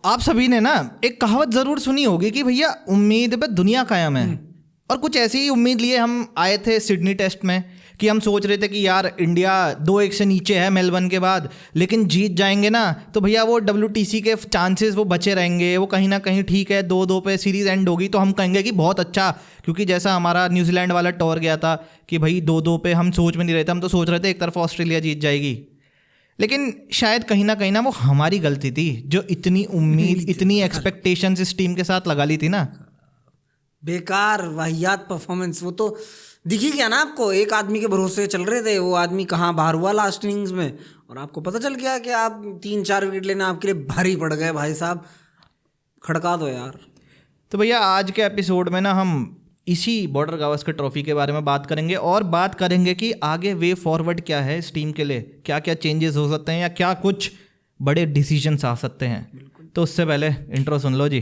आप सभी ने ना एक कहावत जरूर सुनी होगी कि भैया उम्मीद पे दुनिया कायम है। और कुछ ऐसी ही उम्मीद लिए हम आए थे सिडनी टेस्ट में कि हम सोच रहे थे कि यार इंडिया 2-1 से नीचे है मेलबर्न के बाद, लेकिन जीत जाएंगे ना तो भैया वो WTC के चांसेस वो बचे रहेंगे, वो कहीं ना कहीं ठीक है 2-2 पे सीरीज़ एंड होगी तो हम कहेंगे कि बहुत अच्छा। क्योंकि जैसा हमारा न्यूजीलैंड वाला टूर गया था कि भाई 2-2 पे हम सोच में नहीं रहे थे, हम तो सोच रहे थे एक तरफ ऑस्ट्रेलिया जीत जाएगी। लेकिन शायद कहीं ना वो हमारी गलती थी जो इतनी उम्मीद इतनी एक्सपेक्टेशंस इस टीम के साथ लगा ली थी ना। बेकार वाहियात परफॉर्मेंस। वो तो दिख ही गया ना आपको, एक आदमी के भरोसे चल रहे थे, वो आदमी कहाँ बाहर हुआ लास्ट इनिंग्स में, और आपको पता चल गया कि आप 3-4 विकेट लेना आपके लिए भारी पड़ गए। भाई साहब खड़का दो यार। तो भैया आज के एपिसोड में ना हम इसी बॉर्डर गावस्कर ट्रॉफी के बारे में बात करेंगे और बात करेंगे कि आगे वे फॉरवर्ड क्या है इस टीम के लिए, क्या क्या चेंजेस हो सकते हैं या क्या कुछ बड़े डिसीजंस आ सकते हैं। तो उससे पहले इंट्रो सुन लो जी।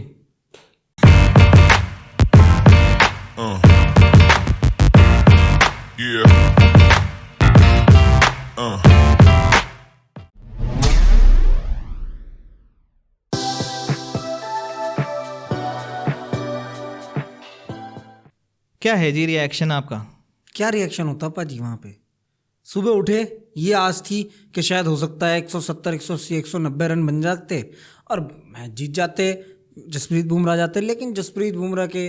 क्या है जी रिएक्शन आपका? क्या रिएक्शन होता पाजी वहाँ पे? सुबह उठे, ये आस थी कि शायद हो सकता है 170, 180, 190 रन बन जाते और मैच जीत जाते, जसप्रीत बुमराह जाते। लेकिन जसप्रीत बुमराह के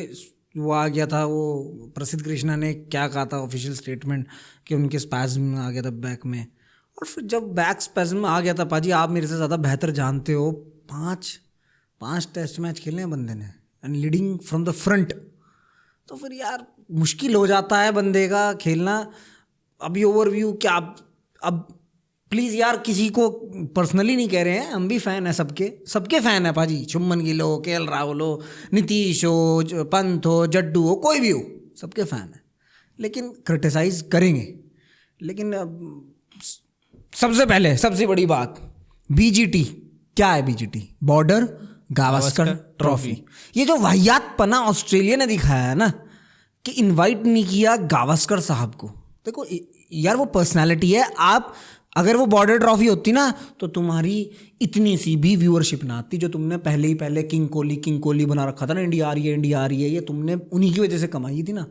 वो आ गया था, वो प्रसिद्ध कृष्णा ने क्या कहा था ऑफिशियल स्टेटमेंट कि उनके स्पैज्म आ गया था बैक में। और फिर जब बैक स्पैज्म आ गया था पाजी, आप मेरे से ज़्यादा बेहतर जानते हो, 5 टेस्ट मैच खेले हैं बंदे ने and leading from the front. तो फिर यार मुश्किल हो जाता है बंदे का खेलना। अभी ओवरव्यू क्या, अब प्लीज़ यार किसी को पर्सनली नहीं कह रहे हैं, हम भी फ़ैन हैं, सबके फ़ैन है पाजी। शुभमन गिल हो, KL राहुल हो, नीतीश हो, पंत हो, जड्डू हो, कोई भी हो, सबके फ़ैन है। लेकिन क्रिटिसाइज़ करेंगे। लेकिन सबसे पहले सबसे बड़ी बात, BGT क्या है? BGT border Gavaskar trophy. ये जो वाहियातपना ऑस्ट्रेलिया ने दिखाया है ना कि इनवाइट नहीं किया गावस्कर साहब को। देखो यार वो पर्सनालिटी है। आप अगर वो बॉर्डर ट्रॉफी होती ना तो तुम्हारी इतनी सी भी व्यूअरशिप ना आती जो तुमने पहले किंग कोहली बना रखा था ना, इंडिया आ रही है, ये तुमने उन्हीं की वजह से कमाई थी ना।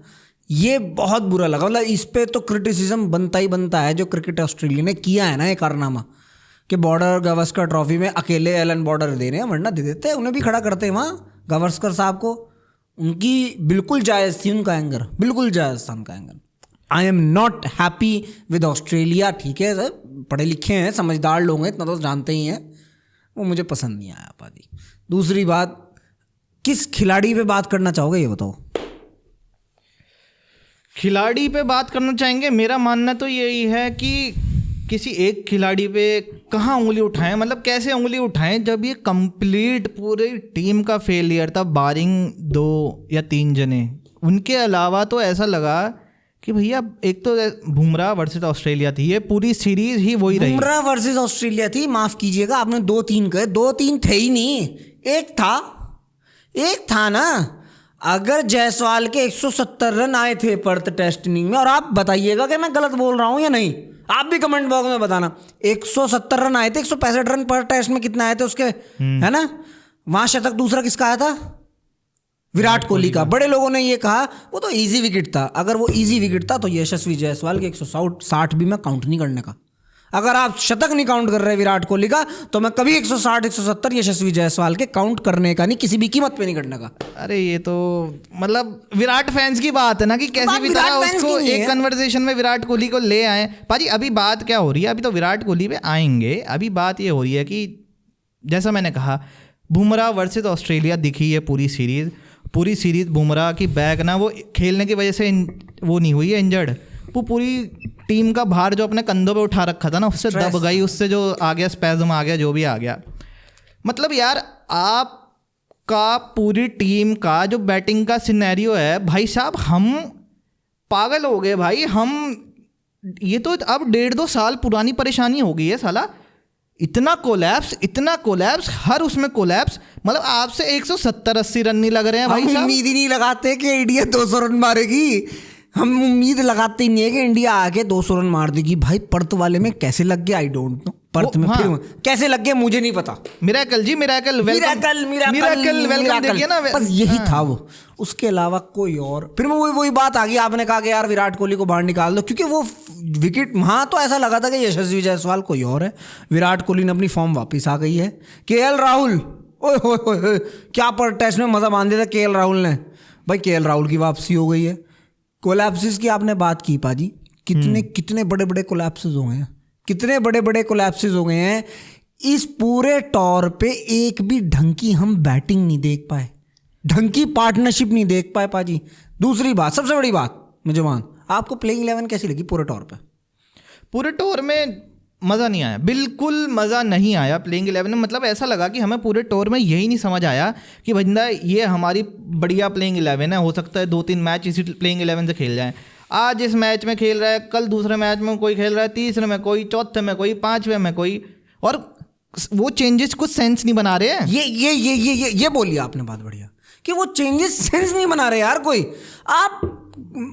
ये बहुत बुरा लगा। मतलब इस पे तो क्रिटिसिज्म बनता ही बनता है जो क्रिकेट ऑस्ट्रेलिया ने किया है ना, ये कारनामा कि बॉर्डर गावस्कर ट्रॉफी में अकेले एलन बॉर्डर दे रहे हैं, वरना दे देते, उन्हें भी खड़ा करते हैं वहाँ गावस्कर साहब को। उनकी बिल्कुल जायज़ थी उनका एंगर, बिल्कुल जायज़ था उनका anger. I am not happy with Australia. ठीक है सर, पढ़े लिखे हैं, समझदार लोग हैं, इतना तो जानते ही हैं, वो मुझे पसंद नहीं आया पाजी। दूसरी बात, किस खिलाड़ी पे बात करना चाहोगे ये बताओ? खिलाड़ी पे बात करना चाहेंगे, मेरा मानना तो यही है कि किसी एक खिलाड़ी पे कहाँ उंगली उठाएं, मतलब कैसे उंगली उठाएं जब ये कंप्लीट पूरी टीम का फेलियर था, बारिंग 2 या 3 जने। उनके अलावा तो ऐसा लगा कि भैया एक तो बुमराह वर्सेस ऑस्ट्रेलिया थी, ये पूरी सीरीज ही वही रही। बुमराह वर्सेस ऑस्ट्रेलिया थी, माफ कीजिएगा आपने 2-3 कहे, 2-3 थे ही नहीं, एक था ना। अगर जायसवाल के 170 रन आए थे पर्थ टेस्ट इनिंग में, और आप बताइएगा कि मैं गलत बोल रहा हूं या नहीं, आप भी कमेंट बॉक्स में बताना। 170 रन आए थे, 165 रन पर टेस्ट में कितना आए थे उसके, है ना? वहां शतक दूसरा किसका आया था? विराट कोहली का। बड़े लोगों ने ये कहा वो तो इजी विकेट था। अगर वो इजी विकेट था तो यशस्वी जायसवाल के 160 भी मैं काउंट नहीं करने का। अगर आप शतक नहीं काउंट कर रहे विराट कोहली का तो मैं कभी 160, 170 यशस्वी जायसवाल के काउंट करने का नहीं, किसी भी कीमत पे नहीं करने का। अरे ये तो मतलब विराट फैंस की बात है ना कि कैसी भी तरह उसको एक कन्वर्सेशन में विराट कोहली को ले आए। पाजी अभी बात क्या हो रही है, अभी तो विराट कोहली पे आएंगे। अभी बात ये हो रही है कि जैसा मैंने कहा, बुमराह वर्सेस ऑस्ट्रेलिया दिखी है पूरी सीरीज बुमराह की बैक ना वो खेलने की वजह से वो नहीं हुई है इंजर्ड। वो पूरी टीम का भार जो अपने कंधों पे उठा रखा था ना, उससे दब गई, उससे जो आ गया स्पैज्म आ गया, जो भी आ गया। मतलब यार आपका पूरी टीम का जो बैटिंग का सिनेरियो है भाई साहब, हम पागल हो गए भाई। हम ये तो अब 1.5-2 साल पुरानी परेशानी हो गई है साला। इतना कोलैप्स हर उसमें कोलैप्स। मतलब आपसे 170-80 रन नहीं लग रहे हैं भाई साहब। उम्मीद ही नहीं लगाते कि इंडिया 200 रन मारेगी। हम उम्मीद लगाते ही नहीं है कि इंडिया आके 200 रन मार देगी। भाई पर्थ वाले में कैसे लग गया आई डोंट नो, पर्थ में फिर कैसे लग गया मुझे नहीं पता। मिरेकल जी, मिरेकल वेलकम देखिए ना, बस यही था वो, उसके अलावा कोई और। फिर वही बात आ गई, आपने कहा कि यार विराट कोहली को बाहर निकाल दो, क्योंकि वो विकेट वहां तो ऐसा लगा था कि यशस्वी जायसवाल कोई और है, विराट कोहली ने अपनी फॉर्म वापस आ गई है। केएल राहुल, ओए होए क्या पर टेस्ट में मजा बांध दिया था केएल राहुल ने। भाई केएल राहुल की वापसी हो गई है। कोलैप्सिस की आपने बात की पाजी, कितने बड़े बड़े कोलैप्सिस हो गए हैं, कितने बड़े बड़े कोलैप्सिस हो गए हैं। इस पूरे टॉर पे एक भी ढंग की हम बैटिंग नहीं देख पाए, ढंग की पार्टनरशिप नहीं देख पाए पाजी। दूसरी बात, सबसे बड़ी बात मुझे आपको प्लेइंग 11 कैसी लगी पूरे टॉर पे? पूरे टूर में मज़ा नहीं आया, बिल्कुल मज़ा नहीं आया प्लेइंग 11 में। मतलब ऐसा लगा कि हमें पूरे टूर में यही नहीं समझ आया कि बंदा ये हमारी बढ़िया प्लेइंग 11 है, हो सकता है 2-3 मैच इसी प्लेइंग 11 से खेल जाएं। आज इस मैच में खेल रहा है, कल दूसरे मैच में कोई खेल रहा है, तीसरे में कोई, चौथे में कोई, पांचवें में कोई, और वो चेंजेस कुछ सेंस नहीं बना रहे हैं। ये बोलिए आपने बात बढ़िया कि वो चेंजेस सेंस नहीं बना रहे यार कोई।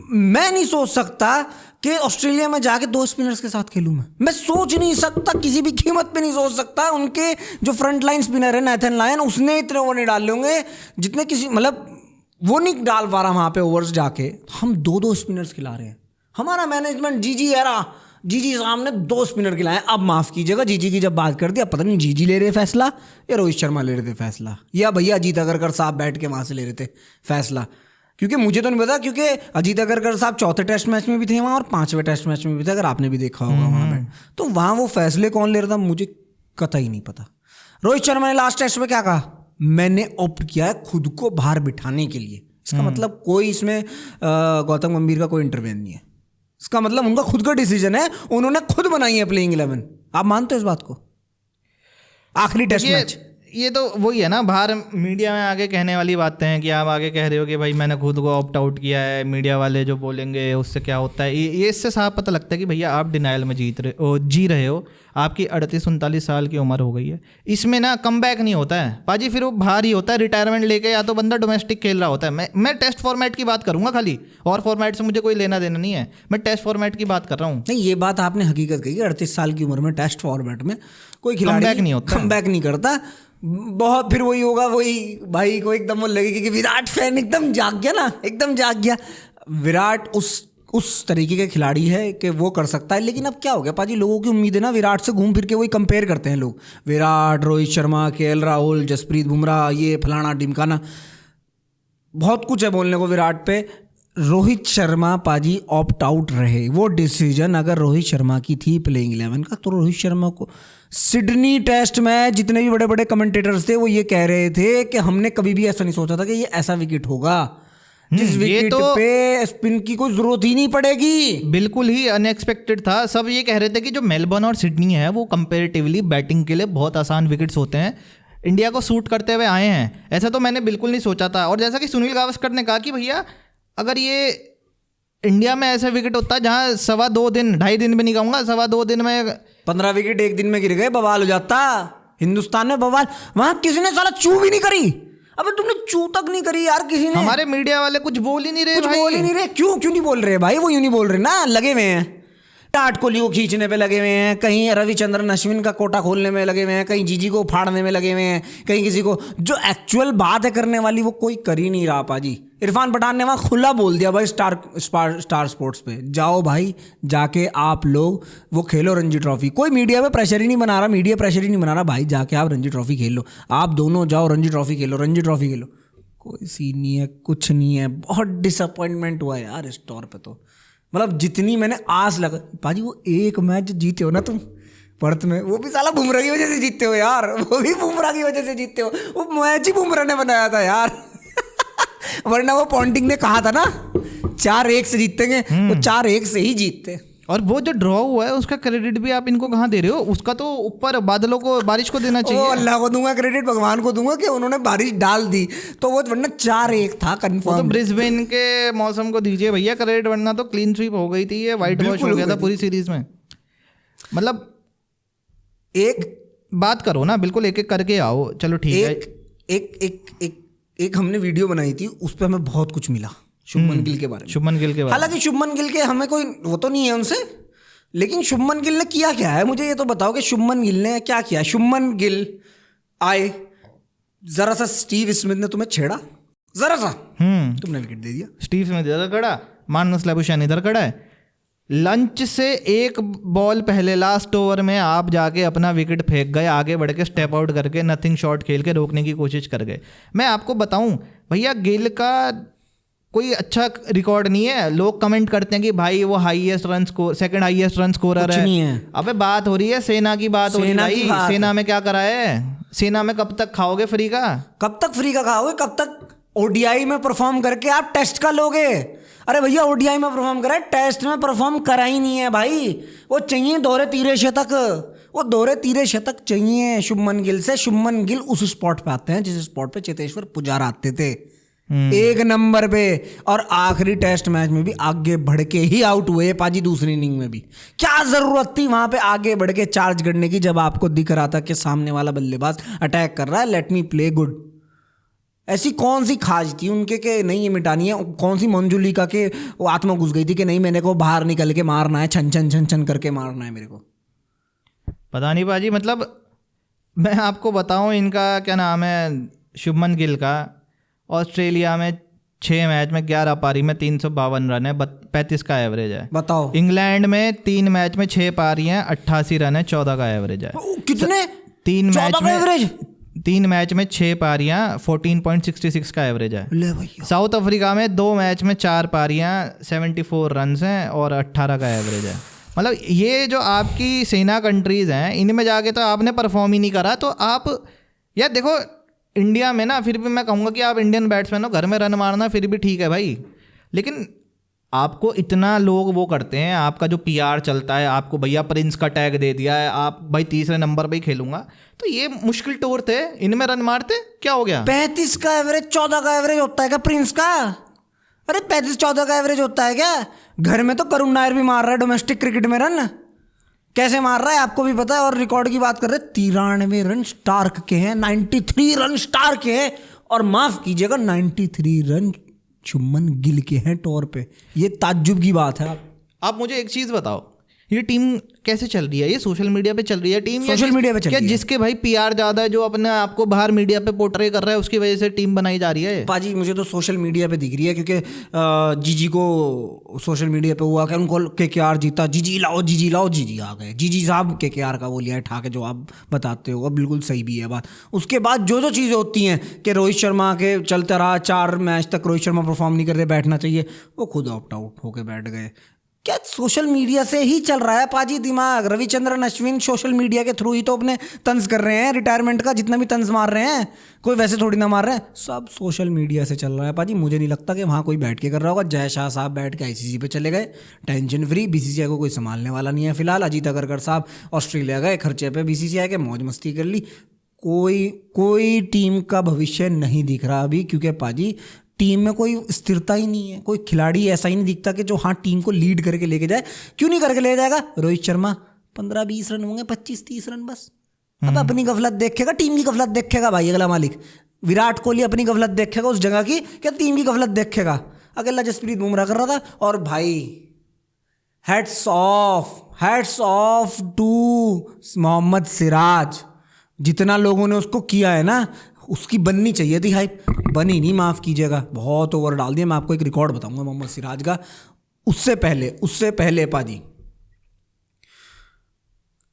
मैं नहीं सोच सकता कि ऑस्ट्रेलिया में जाके 2 स्पिनर्स के साथ खेलूं। मैं सोच नहीं सकता, किसी भी कीमत पे नहीं सोच सकता। उनके जो फ्रंट लाइन स्पिनर है नेथन लायन, उसने इतने ओवर नहीं डाले होंगे जितने किसी, मतलब वो नहीं डाल पा रहा वहां पे ओवर्स जाके। हम 2 स्पिनर्स खिला रहे हैं। हमारा मैनेजमेंट जीजी साहब ने 2 स्पिनर खिलाए। अब माफ कीजिएगा, जीजी की जब बात कर दी, अब पता नहीं जीजी ले रहे फैसला या रोहित शर्मा ले रहे थे फैसला, या भैया अजीत अगरकर साहब बैठ के वहां से ले रहे थे फैसला, क्योंकि मुझे तो नहीं पता। क्योंकि अजीत अगरकर साहब 4थे टेस्ट मैच में भी थे वहाँ और 5वें टेस्ट मैच में भी थे, अगर आपने भी देखा होगा वहाँ पे। तो वहाँ वो फैसले कौन ले रहा था मुझे कतई नहीं पता। रोहित शर्मा ने लास्ट टेस्ट में क्या कहा, मैंने ऑप्ट किया है खुद को बाहर बिठाने के लिए। इसका मतलब कोई इसमें गौतम गंभीर का कोई इंटरवेंशन नहीं है। इसका मतलब उनका खुद का डिसीजन है, उन्होंने खुद बनाई है प्लेइंग 11। आप मानते हो इस बात को? आखिरी टेस्ट मैच, ये तो वही है ना, बाहर मीडिया में आगे कहने वाली बातें हैं कि आप आगे कह रहे हो कि भाई मैंने खुद को ऑप्ट आउट किया है, मीडिया वाले जो बोलेंगे उससे क्या होता है। ये इससे साफ पता लगता है कि भैया आप डिनाइल में जी रहे हो। आपकी 38-39 साल की उम्र हो गई है, इसमें ना कम बैक नहीं होता है पाजी, फिर वो बाहर ही होता है रिटायरमेंट लेके, या तो बंदा डोमेस्टिक खेल रहा होता है। मैं टेस्ट फॉर्मेट की बात करूंगा खाली, और फॉर्मेट से मुझे कोई लेना देना नहीं है, मैं टेस्ट फॉर्मेट की बात कर रहा हूँ। नहीं, ये बात आपने हकीकत कही, 38 साल की उम्र में टेस्ट फॉर्मेट में कोई खिलाड़ी कम बैक नहीं करता। बहुत फिर वही होगा, वही भाई को एकदम वो लगेगी कि विराट फैन एकदम जाग गया ना, एकदम जाग गया। विराट उस तरीके के खिलाड़ी है कि वो कर सकता है। लेकिन अब क्या हो गया पाजी, लोगों की उम्मीद है ना विराट से, घूम फिर के वही कंपेयर करते हैं लोग, विराट, रोहित शर्मा, केएल राहुल, जसप्रीत बुमराह, ये फलाना ढिमकाना, बहुत कुछ है बोलने को विराट पे। रोहित शर्मा पाजी ऑप्ट आउट रहे। वो डिसीजन अगर रोहित शर्मा की थी प्लेइंग 11 का, तो रोहित शर्मा को सिडनी टेस्ट में जितने भी बड़े बड़े कमेंटेटर्स थे वो ये कह रहे थे कि हमने कभी भी ऐसा नहीं सोचा था कि ये ऐसा विकेट होगा जिस विकेट पे स्पिन की कोई जरूरत ही नहीं पड़ेगी। बिल्कुल ही अनएक्सपेक्टेड था। सब ये कह रहे थे कि जो मेलबर्न और सिडनी है वो कंपैरेटिवली बैटिंग के लिए बहुत आसान विकेट्स होते हैं, इंडिया को सूट करते हुए आए हैं। ऐसा तो मैंने बिल्कुल नहीं सोचा था। और जैसा कि सुनील गावस्कर ने कहा कि भैया अगर ये इंडिया में ऐसा विकेट होता है जहाँ 2.25 दिन, 2.5 दिन में नहीं कहूँगा, 2.25 दिन में 15 विकेट एक दिन में गिर गए, बवाल हो जाता। हिंदुस्तान में बवाल, वहां किसी ने साला चू भी नहीं करी। अबे तुमने चू तक नहीं करी यार किसी ने। हमारे मीडिया वाले कुछ बोल ही नहीं रहे, कुछ बोल ही नहीं रहे। क्यों नहीं बोल रहे भाई? वो यूं नहीं बोल रहे ना, लगे हुए हैं, विराट कोहली को खींचने पे लगे हुए हैं, कहीं रविचंद्रन अश्विन का कोटा खोलने में लगे हुए हैं, कहीं जीजी को फाड़ने में लगे हुए हैं, कहीं किसी को, जो एक्चुअल बात है करने वाली वो कोई कर ही नहीं रहा पाजी। इरफान पठान ने वहाँ खुला बोल दिया भाई स्टार स्पोर्ट्स पे, जाओ भाई जाके आप लोग वो खेलो रणजी ट्रॉफी। कोई मीडिया पे प्रेशर ही नहीं बना रहा, मीडिया प्रेशर ही नहीं बना रहा, भाई जाके आप रणजी ट्रॉफी खेल लो, आप दोनों जाओ रणजी ट्रॉफी खेलो, रणजी ट्रॉफी खेलो। कोई सीन नहीं है, कुछ नहीं है। बहुत डिसअपॉइंटमेंट हुआ यार इस तौर पे। तो मतलब जितनी मैंने आस लगा पाजी, वो एक मैच जीते हो ना तुम पर्थ में, वो भी साला बुमराह की वजह से जीतते हो यार, वो भी बुमराह की वजह से जीतते हो। वो मैच ही बुमराह ने बनाया था यार वरना वो पॉन्टिंग ने कहा था ना 4-1 से जीतेंगे, वो 4-1 से ही जीतते। और वो जो ड्रॉ हुआ है उसका क्रेडिट भी आप इनको कहाँ दे रहे हो? उसका तो ऊपर बादलों को, बारिश को देना चाहिए। अल्लाह को दूंगा क्रेडिट, भगवान को दूंगा कि उन्होंने बारिश डाल दी, तो वो वरना 4-1 था कंफर्म। तो ब्रिस्बेन के मौसम को दीजिए भैया क्रेडिट, वरना तो क्लीन स्वीप हो गई थी, ये व्हाइट वॉश हो गया था पूरी सीरीज में। मतलब एक बात करो ना, बिल्कुल एक एक करके आओ। चलो ठीक है, एक हमने वीडियो बनाई थी, उस पर हमें बहुत कुछ मिला, शुभमन गिल के बारे में। शुभमन गिल के बारे में हालांकि शुभमन गिल के हमें कोई वो तो नहीं है उनसे, लेकिन शुभमन गिल ने किया क्या है, मुझे ये तो बताओ कि शुभमन गिल ने क्या किया। शुभमन गिल आए, जरा सा स्टीव स्मिथ ने तुम्हें छेड़ा, जरा सा तुमने विकेट दे दिया। स्टीव स्मिथ इधर खड़ा, मार्नस लैबुशैन इधर खड़ा है, लंच से एक बॉल पहले लास्ट ओवर में आप जाके अपना विकेट फेंक गए, आगे बढ़ के स्टेप आउट करके नथिंग शॉट खेल के रोकने की कोशिश कर गए। मैं आपको बताऊं भैया, गिल का कोई अच्छा रिकॉर्ड नहीं है। लोग कमेंट करते हैं कि भाई वो highest run score, second highest run scorer है। अबे बात हो रही है सेना की, बात हो रही है भाई। सेना में क्या करा है? सेना में कब तक खाओगे फ्री का? कब तक फ्री का खाओगे? कब तक ओडीआई में परफॉर्म करके आप टेस्ट का लोगे? अरे भैया ओडीआई में परफॉर्म करा है, टेस्ट में परफॉर्म करा ही नहीं है भाई। वो चाहिए दोहरे तीरे शतक, वो दोहरे तीरे शतक चाहिए शुभमन गिल से। शुभमन गिल उस स्पॉट पे आते हैं जिस स्पॉट पे चेतेश्वर पुजारा आते थे, एक नंबर पे। और आखिरी टेस्ट मैच में भी आगे बढ़ के ही आउट हुए पाजी, दूसरी इनिंग में भी। क्या जरूरत थी वहां पे आगे बढ़ के चार्ज करने की, जब आपको दिख रहा था कि सामने वाला बल्लेबाज अटैक कर रहा है, लेट मी प्ले गुड। ऐसी कौन सी खाज थी उनके कि नहीं ये मिटानी है? कौन सी मंजुलिका के वो आत्मा घुस गई थी कि नहीं मैंने को बाहर निकल के मारना है, छन छन छन छन करके मारना है मेरे को? पता नहीं बाजी। मतलब मैं आपको बताऊं, इनका क्या नाम है, शुभमन गिल का ऑस्ट्रेलिया में 6 मैच में 11 पारी में 352 रन है, 35 का एवरेज है। बताओ। इंग्लैंड में 3 मैच में 6 पारी हैं, 88 रन है, 14 का एवरेज है। कितने? 3 मैच में एवरेज, 3 मैच में 6 पारियां, 14.66 का एवरेज है। साउथ अफ्रीका में 2 मैच में 4 पारियां, 74 रन हैं और 18 का एवरेज है। मतलब ये जो आपकी सेना कंट्रीज हैं, इनमें जाके तो आपने परफॉर्म ही नहीं करा। तो आप यार देखो, इंडिया में ना फिर भी मैं कहूँगा कि आप इंडियन बैट्समैन हो, घर में रन मारना फिर भी ठीक है भाई, लेकिन आपको इतना लोग वो करते हैं, आपका जो पीआर चलता है, आपको भैया प्रिंस का टैग दे दिया है, आप भाई तीसरे नंबर पे ही खेलूंगा। तो ये मुश्किल टूर थे, इनमें रन मारते क्या हो गया? 35 का एवरेज, 14 का एवरेज होता है क्या प्रिंस का? अरे 35-14 का एवरेज होता है क्या? घर में तो करुण नायर भी मार रहा है डोमेस्टिक क्रिकेट में रन। कैसे मार रहा है आपको भी पता है। और रिकॉर्ड की बात कर रहे, 93 रन स्टार्क के हैं, 93 रन स्टार्क के हैं, और माफ कीजिएगा 93 रन शुभमन गिल के हैं टॉर पे। ये ताज्जुब की बात है। आप मुझे एक चीज़ बताओ, ये टीम कैसे चल रही है? ये सोशल मीडिया पे चल रही है टीम, सोशल मीडिया पे चल रही है? जिसके भाई पीआर ज़्यादा है, जो अपने आप को बाहर मीडिया पे पोर्ट्रे कर रहा है, उसकी वजह से टीम बनाई जा रही है? पाजी मुझे तो सोशल मीडिया पे दिख रही है, क्योंकि जीजी को सोशल मीडिया पे हुआ कि उनको केकेआर जीता, जीजी लाओ जीजी लाओ, जीजी आ गए। जीजी साहब केकेआर का वो लिया है ठाके, जो आप बताते हो, अब बिल्कुल सही भी है बात। उसके बाद जो जो चीज़ें होती हैं कि रोहित शर्मा के चलते रहा 4 मैच तक रोहित शर्मा परफॉर्म नहीं करते, बैठना चाहिए, वो खुद ऑप्ट आउट होकर बैठ गए। क्या सोशल मीडिया से ही चल रहा है पाजी दिमाग? रविचंद्रन अश्विन सोशल मीडिया के थ्रू ही तो अपने तंज कर रहे हैं, रिटायरमेंट का जितना भी तंज मार रहे हैं, कोई वैसे थोड़ी ना मार रहे हैं, सब सोशल मीडिया से चल रहा है पाजी। मुझे नहीं लगता कि वहाँ कोई बैठ के कर रहा होगा। जय शाह साहब बैठ के आईसीसी पे चले गए, टेंशन फ्री, बीसीसीआई को कोई संभालने वाला नहीं है फिलहाल। अजीत अगरकर साहब ऑस्ट्रेलिया गए, खर्चे पे बीसीसीआई के, मौज मस्ती कर ली। कोई टीम का भविष्य नहीं दिख रहा अभी, क्योंकि पाजी टीम में कोई स्थिरता ही नहीं है। कोई खिलाड़ी ऐसा ही नहीं दिखता कि जो हाँ टीम को लीड करके लेके जाए। क्यों नहीं करके ले जाएगा? रोहित शर्मा 15-20 रन होंगे, 25-30 रन बस। अब अपनी गफलत देखेगा, टीम की गफलत देखेगा भाई अगला मालिक। विराट कोहली अपनी गफलत देखेगा उस जगह की, क्या टीम की गफलत देखेगा? अकेला जसप्रीत बुमराह कर रहा था। और भाई hats off to Mohammed Siraj. जितना लोगों ने उसको किया है ना, उसकी बननी चाहिए थी हाइप, बनी नहीं, माफ़ कीजिएगा, बहुत ओवर डाल दिया। मैं आपको एक रिकॉर्ड बताऊंगा मोहम्मद सिराज का। उससे पहले पाजी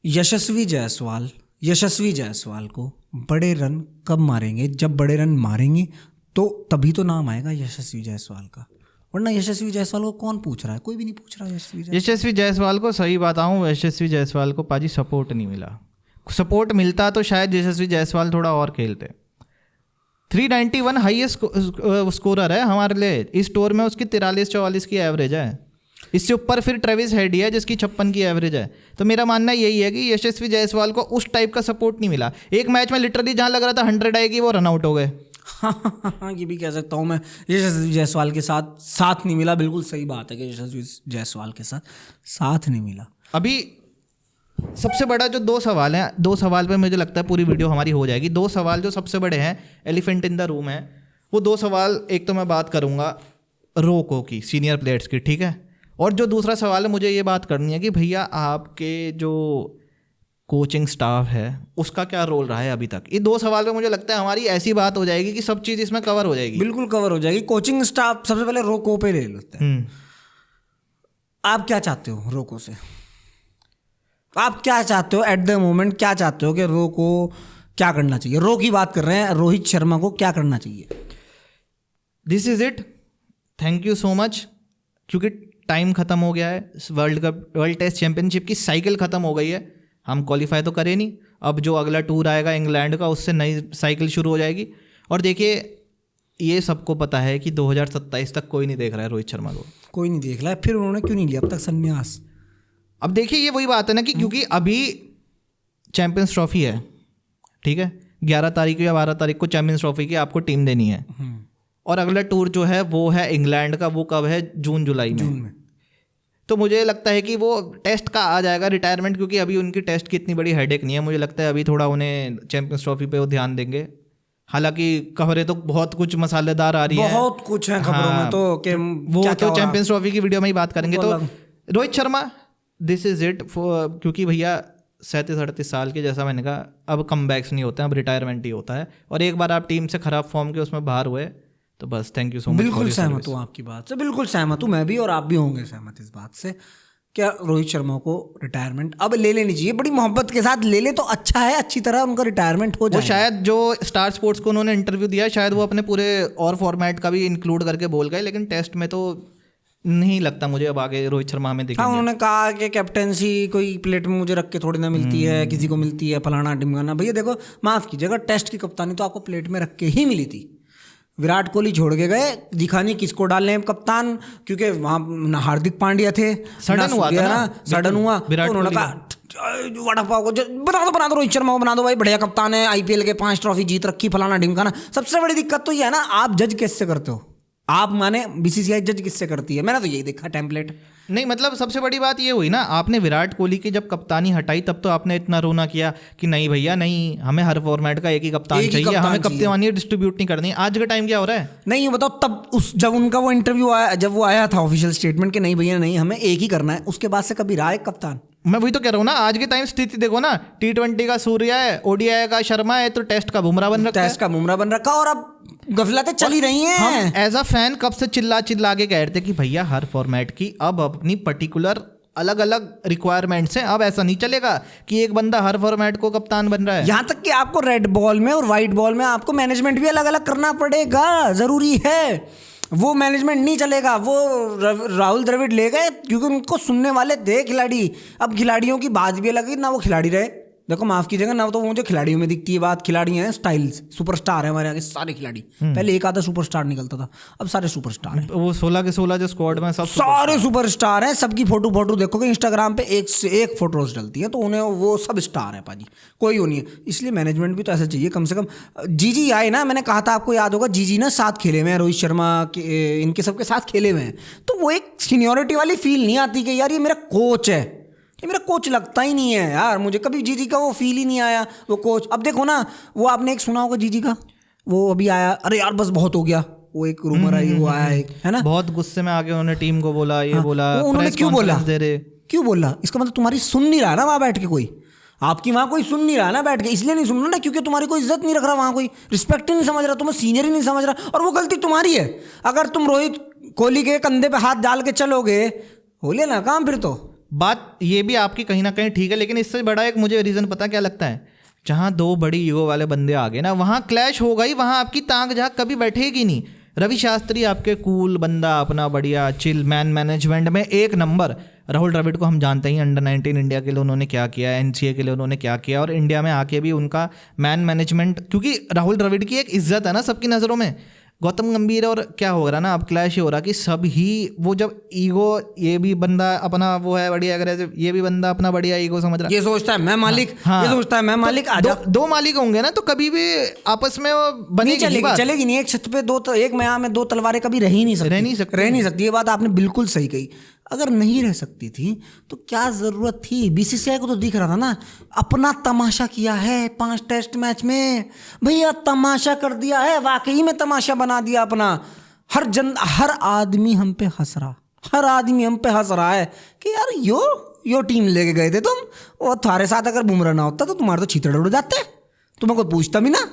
यशस्वी जायसवाल को बड़े रन कब मारेंगे? जब बड़े रन मारेंगे तो तभी तो नाम आएगा यशस्वी जायसवाल का, वरना यशस्वी जायसवाल को कौन पूछ रहा है? कोई भी नहीं पूछ रहा यशस्वी जायसवाल को। सही बताऊं, यशस्वी जायसवाल को पाजी सपोर्ट नहीं मिला। सपोर्ट मिलता तो शायद यशस्वी जायसवाल थोड़ा और खेलते। 391 हाईएस्ट स्कोरर है हमारे लिए। इस टूर में उसकी 43-44 की एवरेज है। इससे ऊपर फिर ट्रेविस हेड है जिसकी 56 की एवरेज है। तो मेरा मानना यही है कि यशस्वी जायसवाल को उस टाइप का सपोर्ट नहीं मिला। एक मैच में लिटरली जहाँ लग रहा था 100 आएगी, वो रन आउट हो गए। हाँ, ये भी कह सकता हूँ मैं। यशस्वी जायसवाल के साथ नहीं मिला। बिल्कुल सही बात है कि यशस्वी जायसवाल के साथ नहीं मिला। अभी सबसे बड़ा जो 2 सवाल हैं, 2 सवाल पे मुझे लगता है पूरी वीडियो हमारी हो जाएगी। 2 सवाल जो सबसे बड़े हैं, एलिफेंट इन द रूम है, वो 2 सवाल। एक तो मैं बात करूँगा रोको की सीनियर प्लेयर्स की, ठीक है। और जो दूसरा सवाल है मुझे ये बात करनी है कि भैया आपके जो कोचिंग स्टाफ है उसका क्या रोल रहा है अभी तक। ये 2 सवाल पे मुझे लगता है हमारी ऐसी बात हो जाएगी कि सब चीज़ इसमें कवर हो जाएगी। बिल्कुल कवर हो जाएगी। कोचिंग स्टाफ सबसे पहले रोको पे ले लेते हैं। आप क्या चाहते हो रोको से? आप क्या चाहते हो एट द मोमेंट? क्या चाहते हो कि रो को क्या करना चाहिए? रो की बात कर रहे हैं, रोहित शर्मा को क्या करना चाहिए? This is it, thank you so much. क्योंकि टाइम खत्म हो गया है, वर्ल्ड टेस्ट चैंपियनशिप की साइकिल खत्म हो गई है। हम क्वालिफाई तो करें नहीं, अब जो अगला टूर आएगा इंग्लैंड का उससे नई साइकिल शुरू हो जाएगी। और देखिए ये सबको पता है कि 2027 तक कोई नहीं देख रहा है रोहित शर्मा को, कोई नहीं देख रहा है। फिर उन्होंने क्यों नहीं लिया अब तक संन्यास? अब देखिए ये वही बात है ना कि क्योंकि अभी चैंपियंस ट्रॉफी है, ठीक है, 11 तारीख या 12 तारीख को चैंपियंस ट्रॉफी की आपको टीम देनी है। और अगला टूर जो है वो है इंग्लैंड का, वो कब है? जून जुलाई में। तो मुझे लगता है कि वो टेस्ट का आ जाएगा रिटायरमेंट, क्योंकि अभी उनकी टेस्ट की इतनी बड़ी हेडेक नहीं है। मुझे लगता है अभी थोड़ा उन्हें चैंपियंस ट्रॉफी पे वो ध्यान देंगे। हालांकि खबरें तो बहुत कुछ मसालेदार आ रही है, बहुत कुछ है खबरों में तो कि वो क्या तो चैंपियंस ट्रॉफी की वीडियो में ही बात करेंगे। तो Rohit Sharma this is it, क्योंकि भैया 37-38 साल के, जैसा मैंने कहा, अब कमबैक्स नहीं होते हैं, अब रिटायरमेंट ही होता है। और एक बार आप टीम से खराब फॉर्म के उसमें बाहर हुए तो बस थैंक यू सो मच। बिल्कुल सहमत हूँ आपकी बात से, बिल्कुल सहमत हूँ मैं भी, और आप भी होंगे सहमत इस बात से। क्या रोहित शर्मा को रिटायरमेंट अब ले लेनी चाहिए, बड़ी मोहब्बत के साथ ले ले तो अच्छा है, अच्छी तरह उनका रिटायरमेंट हो जाए। वो शायद जो स्टार स्पोर्ट्स को उन्होंने इंटरव्यू दिया शायद वो अपने पूरे और फॉर्मेट का भी इंक्लूड करके बोल गए, लेकिन टेस्ट में तो नहीं लगता मुझे अब आगे रोहित शर्मा हमें दिखेंगे। हाँ, उन्होंने कहा कि कैप्टेंसी कोई प्लेट में मुझे रख के थोड़ी ना मिलती है, किसी को मिलती है, फलाना ढिमकाना। भैया देखो, माफ़ कीजिएगा, टेस्ट की कप्तानी तो आपको प्लेट में रख के ही मिली थी। विराट कोहली छोड़ के गए, दिखा नहीं किसको डालने कप्तान, क्योंकि वहाँ हार्दिक पांड्या थे, सडन हुआ था ना, सडन हुआ। उन्होंने कहा वड़ा पाव को बना दो, रोहित शर्मा को बना दो, भाई बढ़िया कप्तान है, IPL के 5 ट्रॉफी जीत रखी, फलाना ढिमकाना। सबसे बड़ी दिक्कत तो ये है ना, आप जज किससे करते हो? आप माने BCCI जज किससे करती है? मैंने तो यही देखा टेम्पलेट। नहीं मतलब सबसे बड़ी बात ये हुई ना, आपने विराट कोहली की जब कप्तानी हटाई तब तो आपने इतना रोना किया कि नहीं भैया नहीं, हमें हर फॉर्मेट का एक ही कप्तान चाहिए, हमें कप्तानी डिस्ट्रीब्यूट नहीं करनी। आज का टाइम क्या हो रहा है? नहीं बताओ, तब जब उनका वो इंटरव्यू आया, जब वो आया था ऑफिशियल स्टेटमेंट कि नहीं भैया नहीं, हमें एक ही करना है, उसके बाद से कभी रहा है कप्तान? मैं वही तो कह रहा हूँ ना, आज के टाइम स्थिति देखो ना, T20 का सूर्या है, ODI का शर्मा है, तो टेस्ट का बुमराह बन रखा है। टेस्ट का बुमराह बन रखा, और अब गफलतें चली रही हैं। हम एज अ फैन कब से चिल्ला के कह रहे थे कि भैया हर फॉर्मेट की अब अपनी पर्टिकुलर अलग अलग रिक्वायरमेंट्स हैं। अब ऐसा नहीं चलेगा कि एक बंदा हर फॉर्मेट को कप्तान बन रहा है। यहाँ तक कि आपको रेड बॉल में और वाइट बॉल में आपको मैनेजमेंट भी अलग अलग करना पड़ेगा, जरूरी है। वो मैनेजमेंट नहीं चलेगा, वो राहुल द्रविड़ ले गए क्योंकि उनको सुनने वाले थे खिलाड़ी। अब खिलाड़ियों की बात भी अलग है ना, वो खिलाड़ी रहे। देखो माफ कीजिएगा ना, तो मुझे खिलाड़ियों में दिखती है बात। खिलाड़ी हैं स्टाइल्स, सुपरस्टार है हमारे आगे सारे खिलाड़ी। पहले एक आधा सुपरस्टार निकलता था, अब सारे सुपरस्टार हैं। वो 16 के 16 जो स्क्वाड में सब सारे सुपरस्टार हैं। सबकी फोटो देखोगे इंस्टाग्राम पे, एक से एक फोटो रोज डलती है, तो उन्हें वो सब स्टार है पाजी, कोई वो नहीं है। इसलिए मैनेजमेंट भी तो ऐसा चाहिए कम से कम। जीजी आए ना, मैंने कहा था आपको याद होगा, जीजी ना साथ खेले हुए हैं रोहित शर्मा के, इनके सबके साथ खेले हुए हैं, तो वो एक सीनियोरिटी वाली फील नहीं आती कि यार ये मेरा कोच है, ये मेरा कोच लगता ही नहीं है यार। मुझे कभी जीजी का वो फील ही नहीं आया, वो कोच। अब देखो ना, वो आपने एक सुना होगा जीजी का, वो अभी आया, अरे यार बस बहुत हो गया, वो एक रूमर आई, वो आया एक, है ना, बहुत गुस्से में आके उन्होंने टीम को बोला, ये बोला, उन्होंने क्यों बोला, क्यों बोला? इसका मतलब तुम्हारी सुन नहीं रहा ना वहाँ बैठ के कोई, आपकी वहाँ कोई सुन नहीं रहा ना बैठ के। इसलिए नहीं सुन रहा ना क्योंकि तुम्हारी कोई इज्जत नहीं रख रहा वहाँ, कोई रिस्पेक्ट ही नहीं समझ रहा, तुम्हें सीनियर ही नहीं समझ रहा, और वो गलती तुम्हारी है। अगर तुम रोहित कोहली के कंधे पे हाथ डाल के चलोगे, हो लिया ना काम। फिर तो बात ये भी आपकी कहीं ना कहीं ठीक है, लेकिन इससे बड़ा एक मुझे रीज़न पता क्या लगता है, जहाँ 2 बड़ी ईगो वाले बंदे आ गए ना, वहाँ क्लैश हो गई, वहाँ आपकी ताक झाक कभी बैठेगी नहीं। रवि शास्त्री आपके कूल बंदा, अपना बढ़िया चिल मैन, मैनेजमेंट में एक नंबर। राहुल द्रविड़ को हम जानते ही, अंडर 19 इंडिया के लिए उन्होंने क्या किया, NCA के लिए उन्होंने क्या किया, और इंडिया में आके भी उनका मैन मैनेजमेंट, क्योंकि राहुल द्रविड़ की एक इज्जत है ना सबकी नज़रों में। गौतम गंभीर और क्या हो रहा ना, अब क्लैश हो रहा कि सब ही वो जब ईगो, ये भी बंदा अपना वो है बढ़िया अग्रेसिव, ये भी बंदा अपना बढ़िया ईगो समझ रहा, ये सोचता है मैं मालिक, ये सोचता है मैं मालिक। दो मालिक होंगे ना, तो कभी भी आपस में वो चलेगी नहीं। एक छत पे दो, एक म्याह में 2 तलवारें कभी रह नहीं सकती। ये बात आपने बिल्कुल सही कही। अगर नहीं रह सकती थी तो क्या जरूरत थी? BCCI को तो दिख रहा था ना, अपना तमाशा किया है 5 टेस्ट मैच में, भैया तमाशा कर दिया है, वाकई में तमाशा बना दिया अपना। हर आदमी हम पे हंस रहा, हर आदमी हम पे हंस रहा है कि यार यो टीम लेके गए थे तुम, और तुम्हारे साथ अगर बुमराह ना होता तो तुम्हारे तो छीतड़ उड़ जाते, तुम्हें कोई पूछता भी ना।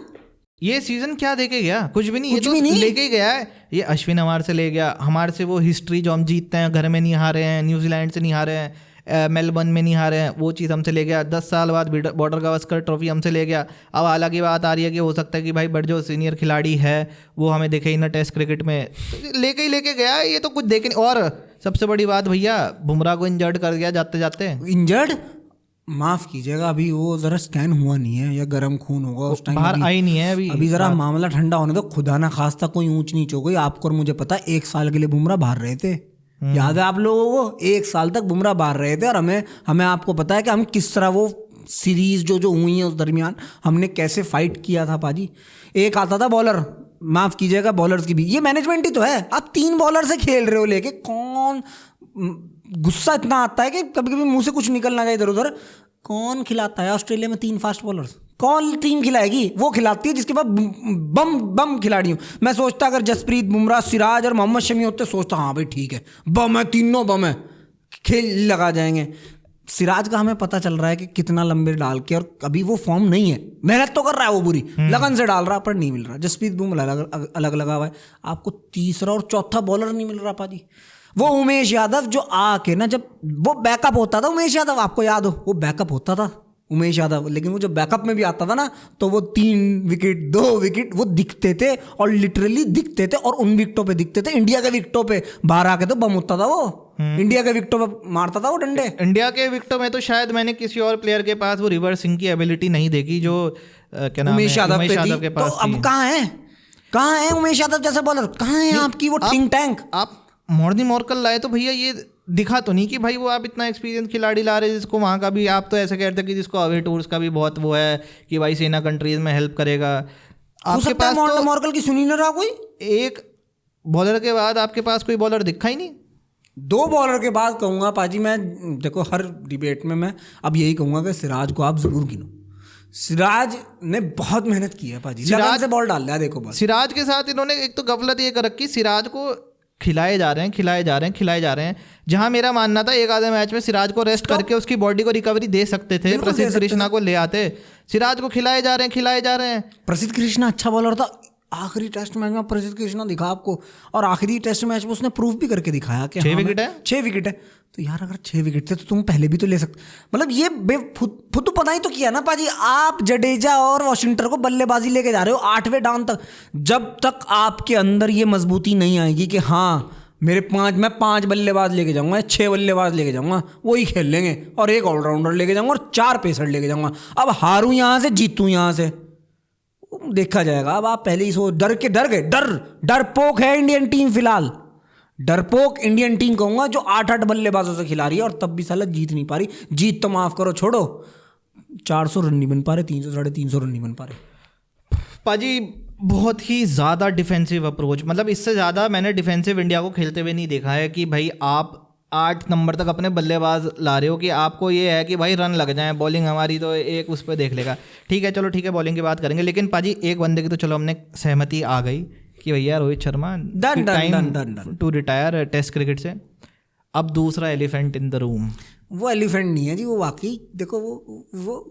ये सीजन क्या देके गया? कुछ भी नहीं, ये कुछ तो भी नहीं। लेके ही गया है। ये अश्विन हमारे से ले गया, हमारे से वो हिस्ट्री जो हम जीतते हैं, घर में नहीं हारे हैं, न्यूजीलैंड से नहीं हारे हैं, मेलबर्न में नहीं हारे हैं, वो चीज़ हमसे ले गया। 10 साल बाद बॉर्डर गावस्कर ट्रॉफी हमसे ले गया। अब हालांकि बात आ रही है कि हो सकता है कि भाई बट जो सीनियर खिलाड़ी है वो हमें दिखे ही ना टेस्ट क्रिकेट में, तो लेके गया है, ये तो कुछ देखे नहीं। और सबसे बड़ी बात भैया, बुमराह को इंजर्ड कर गया जाते जाते। इंजर्ड माफ कीजिएगा, अभी वो जरा स्कैन हुआ नहीं है, या गर्म खून होगा उस टाइम, बाहर आई नहीं है अभी जरा मामला ठंडा होने दो, खुदा ना खास्ता कोई ऊंच नीच हो गई। आपको और मुझे पता है 1 साल के लिए बुमराह बाहर रहे थे, याद है आप लोगों को? 1 साल तक बुमराह बाहर रहे थे, और हमें आपको पता है कि हम किस तरह वो सीरीज जो हुई है उस दरमियान हमने कैसे फाइट किया था पाजी। एक आता था बॉलर, माफ कीजिएगा बॉलर्स की भी ये मैनेजमेंट ही तो है, आप 3 बॉलर से खेल रहे हो लेके, कौन गुस्सा इतना आता है कि कभी कभी मुंह से कुछ निकलना जाए इधर उधर। कौन खिलाता है ऑस्ट्रेलिया में 3 फास्ट बॉलर्स? कौन टीम खिलाएगी? वो खिलाती है जिसके पास बम खिलाड़ी हो। मैं सोचता अगर जसप्रीत बुमराह, सिराज और मोहम्मद शमी होते, सोचता हाँ भाई ठीक है, बम है, तीनों बम है, खेल लगा जाएंगे। सिराज का हमें पता चल रहा है कि कितना लंबे डाल के, और अभी वो फॉर्म नहीं है, मेहनत तो कर रहा है वो पूरी लगन से डाल रहा, पर नहीं मिल रहा। जसप्रीत बुमराह अलग लगा हुआ है, आपको तीसरा और चौथा बॉलर नहीं मिल रहा पाजी। वो उमेश यादव जो आके ना, जब वो बैकअप होता था, उमेश यादव आपको याद हो, वो बैकअप होता था उमेश यादव, लेकिन वो जब बैकअप में भी आता था ना, तो वो 3 विकेट 2 विकेट वो दिखते थे, और लिटरली दिखते थे, और उन विकेटों पे दिखते थे। इंडिया के विकेटों पे बाहर आके तो बम होता था वो, इंडिया के विकेटों पे मारता था वो डंडे। इंडिया के विकेटों में तो शायद मैंने किसी और प्लेयर के पास वो रिवर्सिंग की एबिलिटी नहीं देखी जो क्या नाम उमेश है, यादव के पास तो अब कहाँ है उमेश यादव जैसा बॉलर? कहाँ है आपकी वो थिंक टैंक? आप मॉर्नी मॉर्कल लाए तो भैया ये दिखा तो नहीं कि भाई वो आप इतना एक्सपीरियंस खिलाड़ी ला रहे हैं जिसको वहाँ का भी, आप तो ऐसे कहते हैं कि जिसको अवे टूर्स का भी बहुत वो है कि भाई सेना कंट्रीज में हेल्प करेगा। आपके पास तो मॉर्कल की सुनी ना रहा कोई, एक बॉलर के बाद आपके पास कोई बॉलर दिखा ही नहीं। 2 बॉलर के बाद कहूँगा पाजी मैं, देखो हर डिबेट में मैं अब यही कहूँगा कि सिराज को आप जरूर गिनो। सिराज ने बहुत मेहनत की है पाजी, सिराज से बॉल डाल दिया। देखो बस सिराज के साथ इन्होंने एक तो गफलत ये कर रखी, सिराज को खिलाए जा रहे हैं। जहां मेरा मानना था एक आधे मैच में सिराज को रेस्ट करके उसकी बॉडी को रिकवरी दे सकते थे, प्रसिद्ध कृष्णा को ले आते। सिराज को खिलाए जा रहे हैं। प्रसिद्ध कृष्णा अच्छा बॉलर था, आखिरी टेस्ट मैच में प्रसिद्ध कृष्णा दिखा आपको, और आखिरी टेस्ट मैच में उसने प्रूफ भी करके दिखाया कि 6 विकेट है। 6 विकेट है, तो यार अगर 6 विकेट थे तो तुम पहले भी तो ले सकते। मतलब ये फुद्दू पता ही तो किया ना पाजी, आप जडेजा और वॉशिंगटन को बल्लेबाजी लेके जा रहे हो 8वें डाउन तक। जब तक आपके अंदर ये मजबूती नहीं आएगी कि हाँ मैं 5 बल्लेबाज लेके जाऊंगा, 6 बल्लेबाज लेके जाऊंगा, वही खेल लेंगे, और 1 ऑलराउंडर लेके जाऊंगा, और 4 पेसर लेके जाऊंगा, अब हारूं यहाँ से जीतूं यहाँ से, देखा जाएगा। अब आप पहले ही डरपोक है इंडियन टीम फिलहाल, डरपोक इंडियन टीम कहूंगा जो 8 बल्लेबाजों से खिला रही है, और तब भी साला जीत नहीं पा रही। जीत तो माफ करो, छोड़ो, 400 रन नहीं बन पा रहे, 300 साढ़े 300 रन नहीं बन पा रहे पाजी। बहुत ही ज़्यादा डिफेंसिव अप्रोच, मतलब इससे ज़्यादा मैंने डिफेंसिव इंडिया को खेलते हुए नहीं देखा है कि भाई आप 8 नंबर तक अपने बल्लेबाज ला रहे हो कि आपको ये है कि भाई रन लग जाए, बॉलिंग हमारी तो एक उस पर देख लेगा। ठीक है, चलो ठीक है, बॉलिंग की बात करेंगे, लेकिन पाजी एक बंदे की तो चलो हमने सहमति आ गई कि भैया Rohit Sharma time to retire test cricket से। अब दूसरा एलिफेंट इन द रूम, वो एलिफेंट नहीं है जी, वो वाकई देखो वो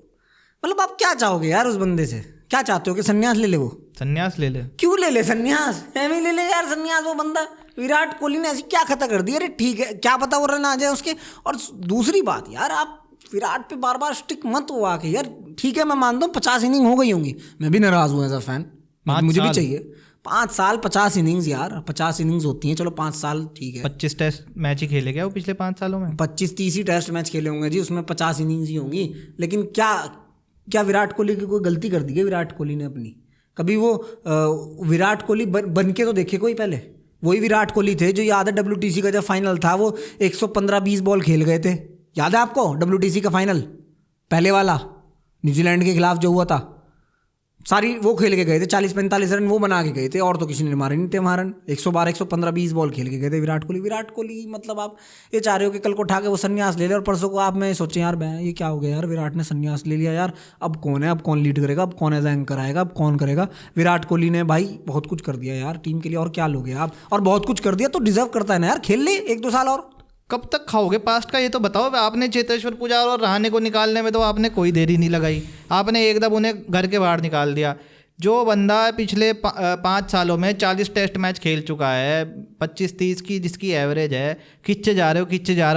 मतलब आप क्या चाहोगे यार उस बंदे से? क्या चाहते हो कि संन्यास ले ले? वो संन्यास ले ले? क्यों ले ले संन्यास? एम ले ले यार संन्यास। वो बंदा विराट कोहली ने ऐसी क्या खता कर दी, अरे ठीक है क्या पता वो रन आ जाए उसके। और दूसरी बात यार, आप विराट पे बार बार स्टिक मत हो आके यार। ठीक है मैं मानता हूँ 50 इनिंग हो गई होंगी, मैं भी नाराज हूँ एज अ फैन, मुझे भी चाहिए 5 साल 50 इनिंग्स यार, 50 इनिंग्स होती हैं, चलो 5 साल ठीक है। 25 टेस्ट मैच ही खेले क्या वो पिछले 5 सालों में? 25-30 ही टेस्ट मैच खेले होंगे जी, उसमें 50 इनिंग्स ही होंगी। लेकिन क्या विराट कोहली की कोई गलती कर दी है विराट कोहली ने अपनी? कभी वो विराट कोहली बन के तो देखे कोई पहले? वही विराट कोहली थे जो, याद है WTC का जब फाइनल था वो 115-20 बॉल खेल गए थे, याद है आपको? WTC का फाइनल पहले वाला न्यूजीलैंड के खिलाफ जो हुआ था, सारी वो खेल के गए थे, 40-45 रन वो बना के गए थे, और तो किसी ने मारे नहीं थे वहाँ रन। 112, 115, 20 बॉल खेल के गए थे विराट कोहली। मतलब आप ये चाह रहे हो कि कल को उठा के वो संन्यास ले ले, और परसों को आप में सोचें यार ये क्या हो गया यार, विराट ने संन्यास ले लिया यार, अब कौन है, अब कौन लीड करेगा, अब कौन एज एंकर आएगा, अब कौन करेगा। विराट कोहली ने भाई बहुत कुछ कर दिया यार टीम के लिए, और क्या लोगे आप, और बहुत कुछ कर दिया तो डिजर्व करता है ना यार, खेल ले 1-2 साल और। कब तक खाओगे पास्ट का, ये तो बताओ। आपने चेतेश्वर पुजारा और रहाणे को निकालने में तो आपने कोई देरी नहीं लगाई, आपने एकदम उन्हें घर के बाहर निकाल दिया। जो बंदा पिछले 5 सालों में 40 टेस्ट मैच खेल चुका है, 25-30 की जिसकी एवरेज है, खिंचे जा रहे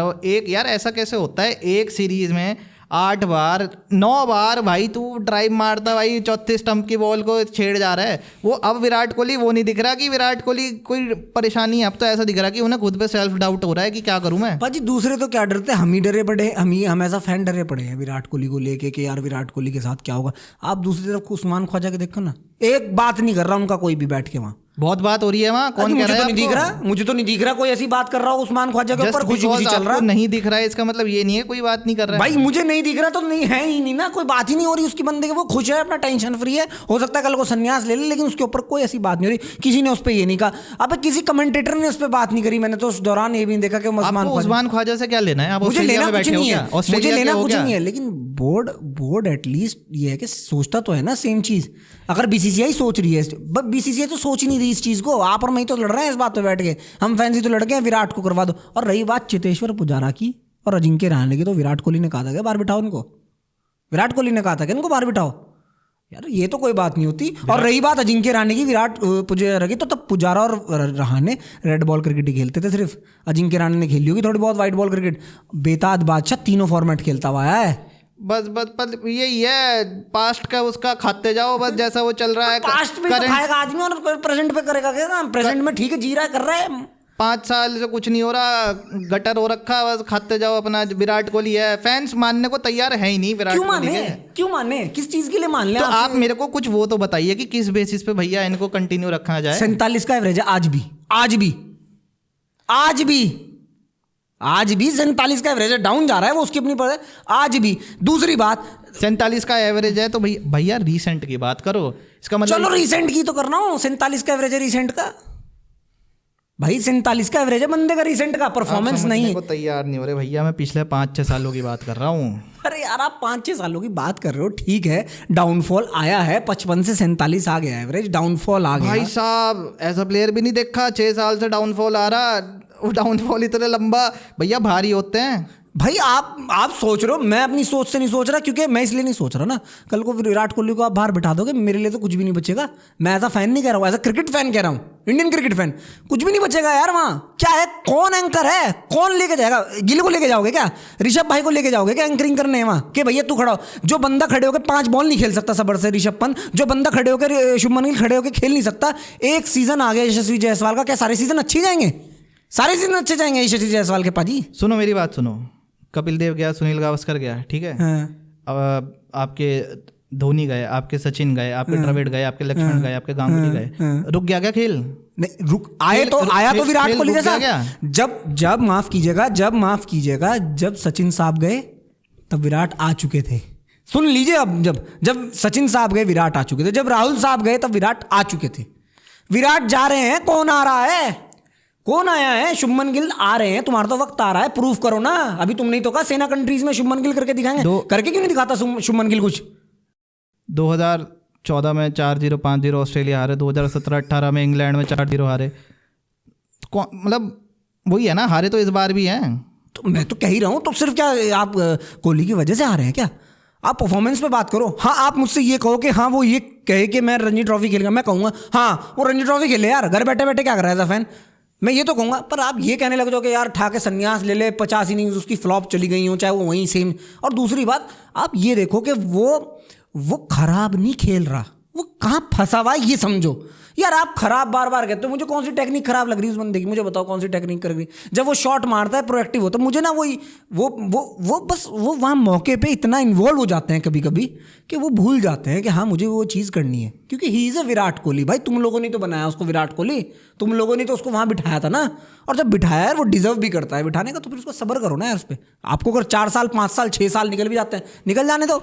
हो। एक यार ऐसा कैसे होता है, एक सीरीज में 8 बार 9 बार भाई तू ड्राइव मारता भाई, चौथे स्टंप की बॉल को छेड़ जा रहा है वो। अब विराट कोहली वो नहीं दिख रहा कि विराट कोहली कोई परेशानी है, अब तो ऐसा दिख रहा कि उन्हें खुद पे सेल्फ डाउट हो रहा है कि क्या करूं मैं। भाजी दूसरे तो क्या डरते, हम ही डरे पड़े, हम ऐसा फैन डरे पड़े हैं विराट कोहली को लेके कि यार विराट कोहली के साथ क्या होगा। आप दूसरी तरफ उस्मान ख्वाजा के देखो ना, एक बात नहीं कर रहा उनका कोई भी बैठ के वहाँ। बहुत बात हो रही है वहाँ, कौन कह रहा है? मुझे तो नहीं दिख रहा कोई ऐसी बात कर रहा हो उस्मान ख्वाजा के ऊपर, खुशी चल रहा नहीं दिख रहा है इसका मतलब ये नहीं है कोई बात नहीं कर रहा है। भाई मुझे नहीं दिख रहा तो नहीं है ही नहीं ना, कोई बात ही नहीं हो रही उसकी बंदे के, वो खुश है, अपना टेंशन फ्री है। हो सकता है कल को संन्यास ले ले, लेकिन उसके ऊपर कोई ऐसी बात नहीं हो रही, किसी ने उस पर ये नहीं कहा। अब किसी कमेंटेटर ने उस पर बात नहीं करी, मैंने तो उस दौरान ये भी नहीं देखा कि उस्मान ख्वाजा से क्या लेना है। मुझे लेना कुछ नहीं है, मुझे लेना कुछ नहीं है, लेकिन बोर्ड एटलीस्ट ये है कि सोचता तो है ना सेम चीज। अगर बीसीसीआई सोच रही है, बट बीसीसीआई तो सोच ही नहीं रही इस चीज को। आप और मैं तो लड़ रहे हैं इस बात पे बैठ के, हम फैंस ही तो लड़ गए हैं विराट को करवा दो। और रही बात चेतेश्वर पुजारा की और अजिंक्य रहाणे की, तो विराट कोहली ने कहा था कि बाहर बिठाओ इनको, विराट कोहली ने कहा था कि इनको बाहर बिठाओ यार, ये तो कोई बात नहीं होती। और रही बात अजिंक्य रहाणे की विराट पुजारा की, तो तब पुजारा और रहाणे रेड बॉल क्रिकेट ही खेलते थे सिर्फ। अजिंक्य रहाणे ने खेली होगी थोड़ी बहुत वाइट बॉल क्रिकेट। बेताज बादशाह तीनों फॉर्मेट खेलता हुआ है। बस यही है, पास्ट का उसका खाते जाओ बस, जैसा वो चल रहा है। पास्ट में तो खाएगा आदमी और प्रेजेंट पे करेगा क्या? प्रेजेंट में ठीक है, जी रहा है, कर रहा है। 5 साल से कुछ नहीं हो रहा, गटर हो रखा, बस खाते जाओ अपना। विराट कोहली है, फैंस मानने को तैयार है ही नहीं विराट कोहली के। क्यों माने? किस चीज के लिए मान ले? तो आप मेरे को कुछ वो तो बताइए कि किस बेसिस पे भैया इनको कंटिन्यू रखा जाए। 47 का एवरेज है आज भी 47 का एवरेज है, डाउन जा रहा है वो, उसकी अपनी पर है आज भी। दूसरी बात 47 का एवरेज है तो भैया रीसेंट की बात करो, इसका मतलब चलो रीसेंट की तो करना हो। 47 का एवरेज है रीसेंट का भाई, 47 का एवरेज है बंदे का, रीसेंट का परफॉर्मेंस नहीं को तैयार नहीं हो रहे भैया। मैं पिछले 5-6 सालों की बात कर रहा हूँ। अरे यार आप 5-6 सालों की बात कर रहे हो, ठीक है, डाउनफॉल आया है, 55 से 47 आ गया एवरेज, डाउनफॉल आ गया। भाई साहब ऐसा प्लेयर भी नहीं देखा 6 साल से डाउनफॉल आ रहा। डाउनफॉल इतने लंबा भैया भारी होते हैं। भाई आप सोच रहे हो, मैं अपनी सोच से नहीं सोच रहा, क्योंकि मैं इसलिए नहीं सोच रहा ना, कल को विराट कोहली को आप बाहर बिठा दोगे, मेरे लिए तो कुछ भी नहीं बचेगा। मैं ऐसा फैन नहीं कह रहा हूँ, ऐसा क्रिकेट फैन कह रहा हूँ, इंडियन क्रिकेट फैन। कुछ भी नहीं बचेगा यार वहाँ। क्या है, कौन एंकर है, कौन लेके जाएगा? गिल को लेके जाओगे क्या? ऋषभ भाई को लेके जाओगे क्या एंकरिंग करने है वहाँ? कि भैया तू खड़ा हो। जो बंदा खड़े होकर 5 बॉल नहीं खेल सकता सबर से, ऋषभ पंत। जो बंदा खड़े होकर, शुभमन गिल खड़े होकर खेल नहीं सकता। एक सीजन आ गया यशस्वी जायसवाल का, क्या सारे सीजन अच्छे जाएंगे? सारे सीजन अच्छे जाएंगे यशस्वी जायसवाल के पाजी? सुनो मेरी बात सुनो, कपिल देव गया, सुनील गावस्कर गया, ठीक है। अब आपके धोनी गए, आपके सचिन गए, आपके द्रविड़ गए, आपके लक्ष्मण गए, आपके गांगुली गए, रुक गया क्या खेल? नहीं आया तो विराट कोहली जैसा। जब माफ कीजिएगा, जब सचिन साहब गए तब विराट आ चुके थे। सुन लीजिए, अब जब सचिन साहब गए विराट आ चुके थे, जब राहुल साहब गए तब विराट आ चुके थे। विराट जा रहे हैं, कौन आ रहा है? कौन आया है? शुभमन गिल आ रहे हैं, तुम्हारा तो वक्त आ रहा है, प्रूफ करो ना। अभी तुम नहीं तो कहा सेना कंट्रीज में शुभमन गिल करके दिखाएंगे, करके क्यों नहीं दिखाता शुभमन गिल कुछ? 2014 में 4-0 5-0 ऑस्ट्रेलिया हारे, 2017-18 में इंग्लैंड में 4-0 हारे। मतलब वही है ना, हारे तो इस बार भी हैं। तो मैं तो कह ही रहा हूँ, तो सिर्फ क्या आप कोहली की वजह से हारे हैं क्या? आप परफॉर्मेंस पे बात करो। हाँ आप मुझसे ये कहो कि हाँ वो ये कहे कि मैं रणजी ट्रॉफी खेलेगा, मैं कहूँगा हाँ वो रणजी ट्रॉफी खेले यार, घर बैठे बैठे क्या कर रहा है ऐसा फैन, मैं ये तो कहूँगा। पर आप ये कहने लग जाओ कि यार ठा के संन्यास ले ले, 50 इनिंग्स उसकी फ्लॉप चली गई हो, चाहे वो वहीं सेम। और दूसरी बात आप ये देखो कि वो खराब नहीं खेल रहा, वो कहाँ फंसा हुआ है ये समझो। यार आप खराब बार बार कहते हो, मुझे कौन सी टेक्निक खराब लग रही है उस बंदे की? मुझे बताओ कौन सी टेक्निक कर रही है? जब वो शॉट मारता है प्रोएक्टिव होता है, मुझे ना वो बस वो वहाँ मौके पे इतना इन्वॉल्व हो जाते हैं कभी कभी कि वो भूल जाते हैं कि हाँ मुझे वो चीज़ करनी है, क्योंकि he is a Virat Kohli. भाई तुम लोगों ने तो बनाया उसको विराट कोहली, तुम लोगों ने तो उसको वहाँ बिठाया था ना। और जब बिठाया है वो डिजर्व भी करता है बिठाने का, तो फिर उसको सब्र करो ना यार उस पर। आपको अगर 4 साल 5 साल 6 साल निकल भी जाते हैं, निकल जाने दो।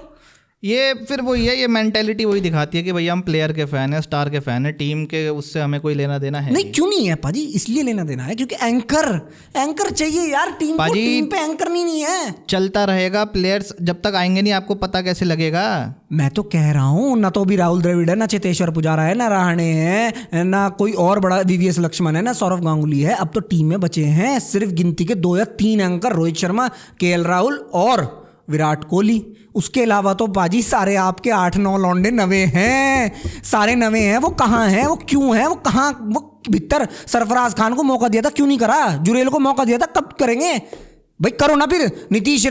ये फिर वही है, ये मेंटेलिटी वही दिखाती है कि भैया हम प्लेयर के फैन है, स्टार के फैन है, टीम के उससे हमें कोई लेना देना है नहीं। क्यों नहीं है पाजी? इसलिए लेना देना है क्योंकि एंकर चाहिए यार टीम को। टीम पे एंकर नहीं है। चलता रहेगा, प्लेयर्स जब तक आएंगे नहीं आपको पता कैसे लगेगा? मैं तो कह रहा हूँ, ना तो अभी राहुल द्रविड़ है, ना चेतेश्वर पुजारा है, ना रहाणे है, ना कोई और बड़ा वीवीएस लक्ष्मण है, ना सौरव गांगुली है। अब तो टीम में बचे हैं सिर्फ गिनती के 2 या 3 एंकर, रोहित शर्मा, केएल राहुल और विराट कोहली। उसके अलावा तो बाजी सारे आपके 8-9 लौंडे नवे हैं, सारे नवे हैं। वो कहाँ हैं, वो क्यों हैं, वो कहाँ, वो भीतर सरफराज खान को मौका दिया था, क्यों नहीं करा? जुरेल को मौका दिया था, कब करेंगे भाई? करो ना फिर। नीतीश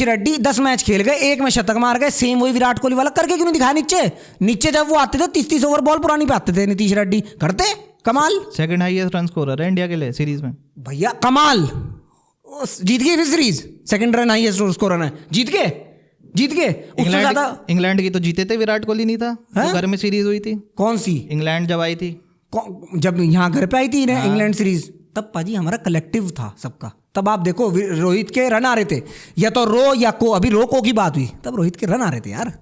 रेड्डी 10 मैच खेल गए, 1 में शतक मार गए, सेम वही विराट कोहली वाला करके क्यों नहीं दिखाया? नीचे जब वो आते थे 30-30 ओवर बॉल पुरानी पे आते थे, नीतीश रेड्डी करते कमाल। सेकंड हाईएस्ट रन स्कोरर है इंडिया के लिए सीरीज में भैया, कमाल। जीत गए फिर series, second run highest scorer है, जीत गए। उससे ज्यादा इंग्लैंड की तो जीते थे, विराट कोहली नहीं था। तो घर में सीरीज हुई थी। कौन सी? इंग्लैंड जब आई थी, जब यहाँ घर पे आई थी इंग्लैंड सीरीज, तब पाजी हमारा कलेक्टिव था सबका। तब आप देखो रोहित के रन आ रहे थे, या तो रो या को, अभी रो को की बात हुई, तब रोहित के रन आ रहे थे यार।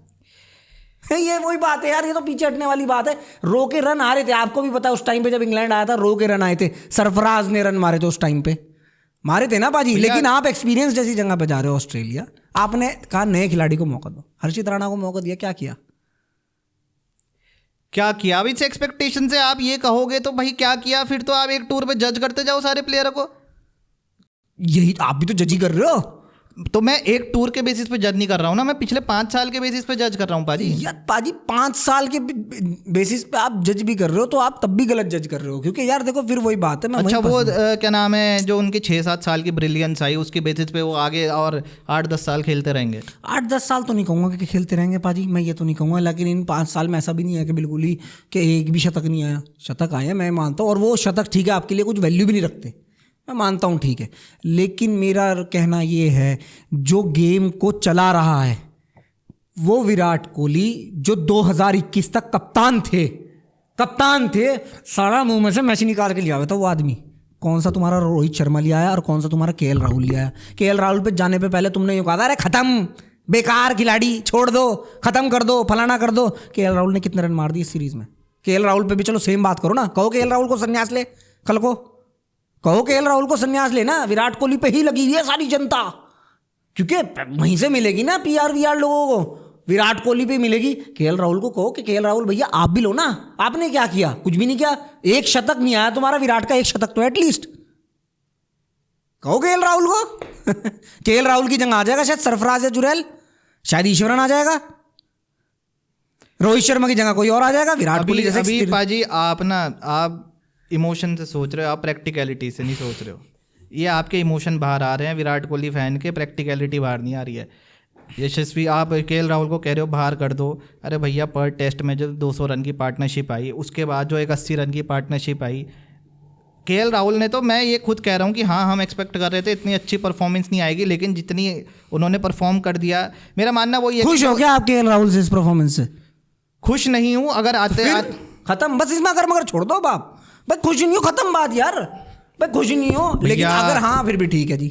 ये वही बात है यार, ये तो पीछे हटने वाली बात है। रो के रन आ रहे थे, आपको भी पता है उस टाइम पे जब इंग्लैंड आया था, रो के रन आए थे। सरफराज ने रन मारे थे उस टाइम पे, मारे थे ना बाजी। लेकिन आप एक्सपीरियंस जैसी जगह पे जा रहे हो ऑस्ट्रेलिया, आपने कहा नए खिलाड़ी को मौका दो, हर्षित राणा को मौका दिया, क्या किया? अब इस एक्सपेक्टेशन से आप ये कहोगे तो भाई क्या किया? फिर तो आप एक टूर पे जज करते जाओ सारे प्लेयरों को। यही आप भी तो जज ही कर रहे हो। तो मैं एक टूर के बेसिस पे जज नहीं कर रहा हूँ ना, मैं पिछले 5 साल के बेसिस पे जज कर रहा हूँ पाजी। यार पाजी 5 साल के बेसिस पे आप जज भी कर रहे हो, तो आप तब भी गलत जज कर रहे हो, क्योंकि यार देखो फिर वही बात है। मैं अच्छा वो क्या नाम है, जो उनकी 6-7 साल की ब्रिलियंस आई, उसके बेसिस पे वो आगे और 8-10 साल खेलते रहेंगे? 8-10 साल तो नहीं कहूँगा कि खेलते रहेंगे पाजी, मैं ये तो नहीं कहूँगा। लेकिन इन 5 साल में ऐसा भी नहीं है कि बिल्कुल ही कि एक भी शतक नहीं आया। शतक आए, मैं मानता हूँ, और वो शतक ठीक है आपके लिए कुछ वैल्यू भी नहीं रखते, मैं मानता हूँ, ठीक है। लेकिन मेरा कहना ये है, जो गेम को चला रहा है वो विराट कोहली, जो 2021 तक कप्तान थे, सारा मुंह में से मैच निकाल के लिया हुआ था वो आदमी। कौन सा तुम्हारा रोहित शर्मा लिया है और कौन सा तुम्हारा केएल राहुल लिया है? केएल राहुल पे जाने पे पहले तुमने यूँ कहा था, अरे खत्म, बेकार खिलाड़ी, छोड़ दो, खत्म कर दो, फलाना कर दो। केएल राहुल ने कितने रन मार दिए इस सीरीज में? केएल राहुल पे भी चलो सेम बात करो ना, कहो केएल राहुल को संन्यास ले, कल को कहो केएल राहुल को संन्यास लेना। विराट कोहली पे ही लगी हुई है सारी जनता, क्योंकि वहीं से मिलेगी ना पीआर लोगों को, विराट कोहली पे मिलेगी। केएल राहुल को कहो कि केएल राहुल भैया आप भी लो ना। आपने क्या किया? कुछ भी नहीं किया, 1 शतक नहीं आया तुम्हारा, विराट का 1 शतक तो एटलीस्ट कहो केएल राहुल को। केएल राहुल की जगह आ जाएगा शायद सरफराज या जुरैल, शायद ईश्वरन आ जाएगा, रोहित शर्मा की जगह कोई और आ जाएगा। विराट कोहली जैसे अभी पाजी आप इमोशन से सोच रहे हो, आप प्रैक्टिकलिटी से नहीं सोच रहे हो। ये आपके इमोशन बाहर आ रहे हैं विराट कोहली फैन के, प्रैक्टिकलिटी बाहर नहीं आ रही है। यशस्वी, आप केएल राहुल को कह रहे हो बाहर कर दो, अरे भैया पर टेस्ट में जो 200 रन की पार्टनरशिप आई, उसके बाद जो एक 80 रन की पार्टनरशिप आई, केएल राहुल ने तो, मैं ये खुद कह रहा हूँ कि हाँ हम एक्सपेक्ट कर रहे थे इतनी अच्छी परफॉर्मेंस नहीं आएगी, लेकिन जितनी उन्होंने परफॉर्म कर दिया, मेरा मानना वो ये। खुश हो गया आप केएल राहुल से इस परफॉर्मेंस से? खुश नहीं हूँ, अगर आते खत्म, बस इसमें अगर मगर छोड़ दो बाप, भाई खुश नहीं हो, खत्म बात यार, भाई खुश नहीं हो। लेकिन अगर हाँ फिर भी ठीक है जी,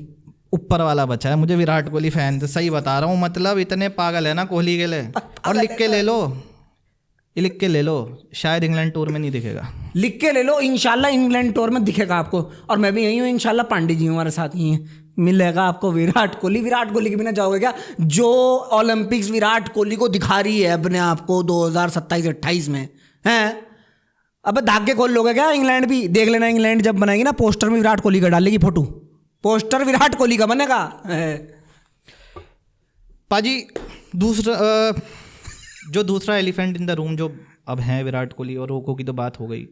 ऊपर वाला बचा है। मुझे विराट कोहली फैन से सही बता रहा हूँ, मतलब इतने पागल है ना कोहली के लिए। और लिख के ले लो, शायद इंग्लैंड टूर में नहीं दिखेगा। लिख के ले लो, इंशाल्लाह इंग्लैंड टूर में दिखेगा आपको। और मैं भी यही हूँ, इंशाल्लाह पांडे जी हमारे साथ ही हैं, मिलेगा आपको विराट कोहली। विराट कोहली के बिना जाओगे क्या? जो ओलंपिक्स विराट कोहली को दिखा रही है अपने आप को 2027-28 में है, अब धागे खोल लोगे क्या? इंग्लैंड भी देख लेना, इंग्लैंड जब बनाएगी ना पोस्टर में विराट कोहली का डालेगी फोटो, पोस्टर विराट कोहली का बनेगा। पाजी दूसरा एलिफेंट इन द रूम जो अब है विराट कोहली और रोको की तो बात हो गई।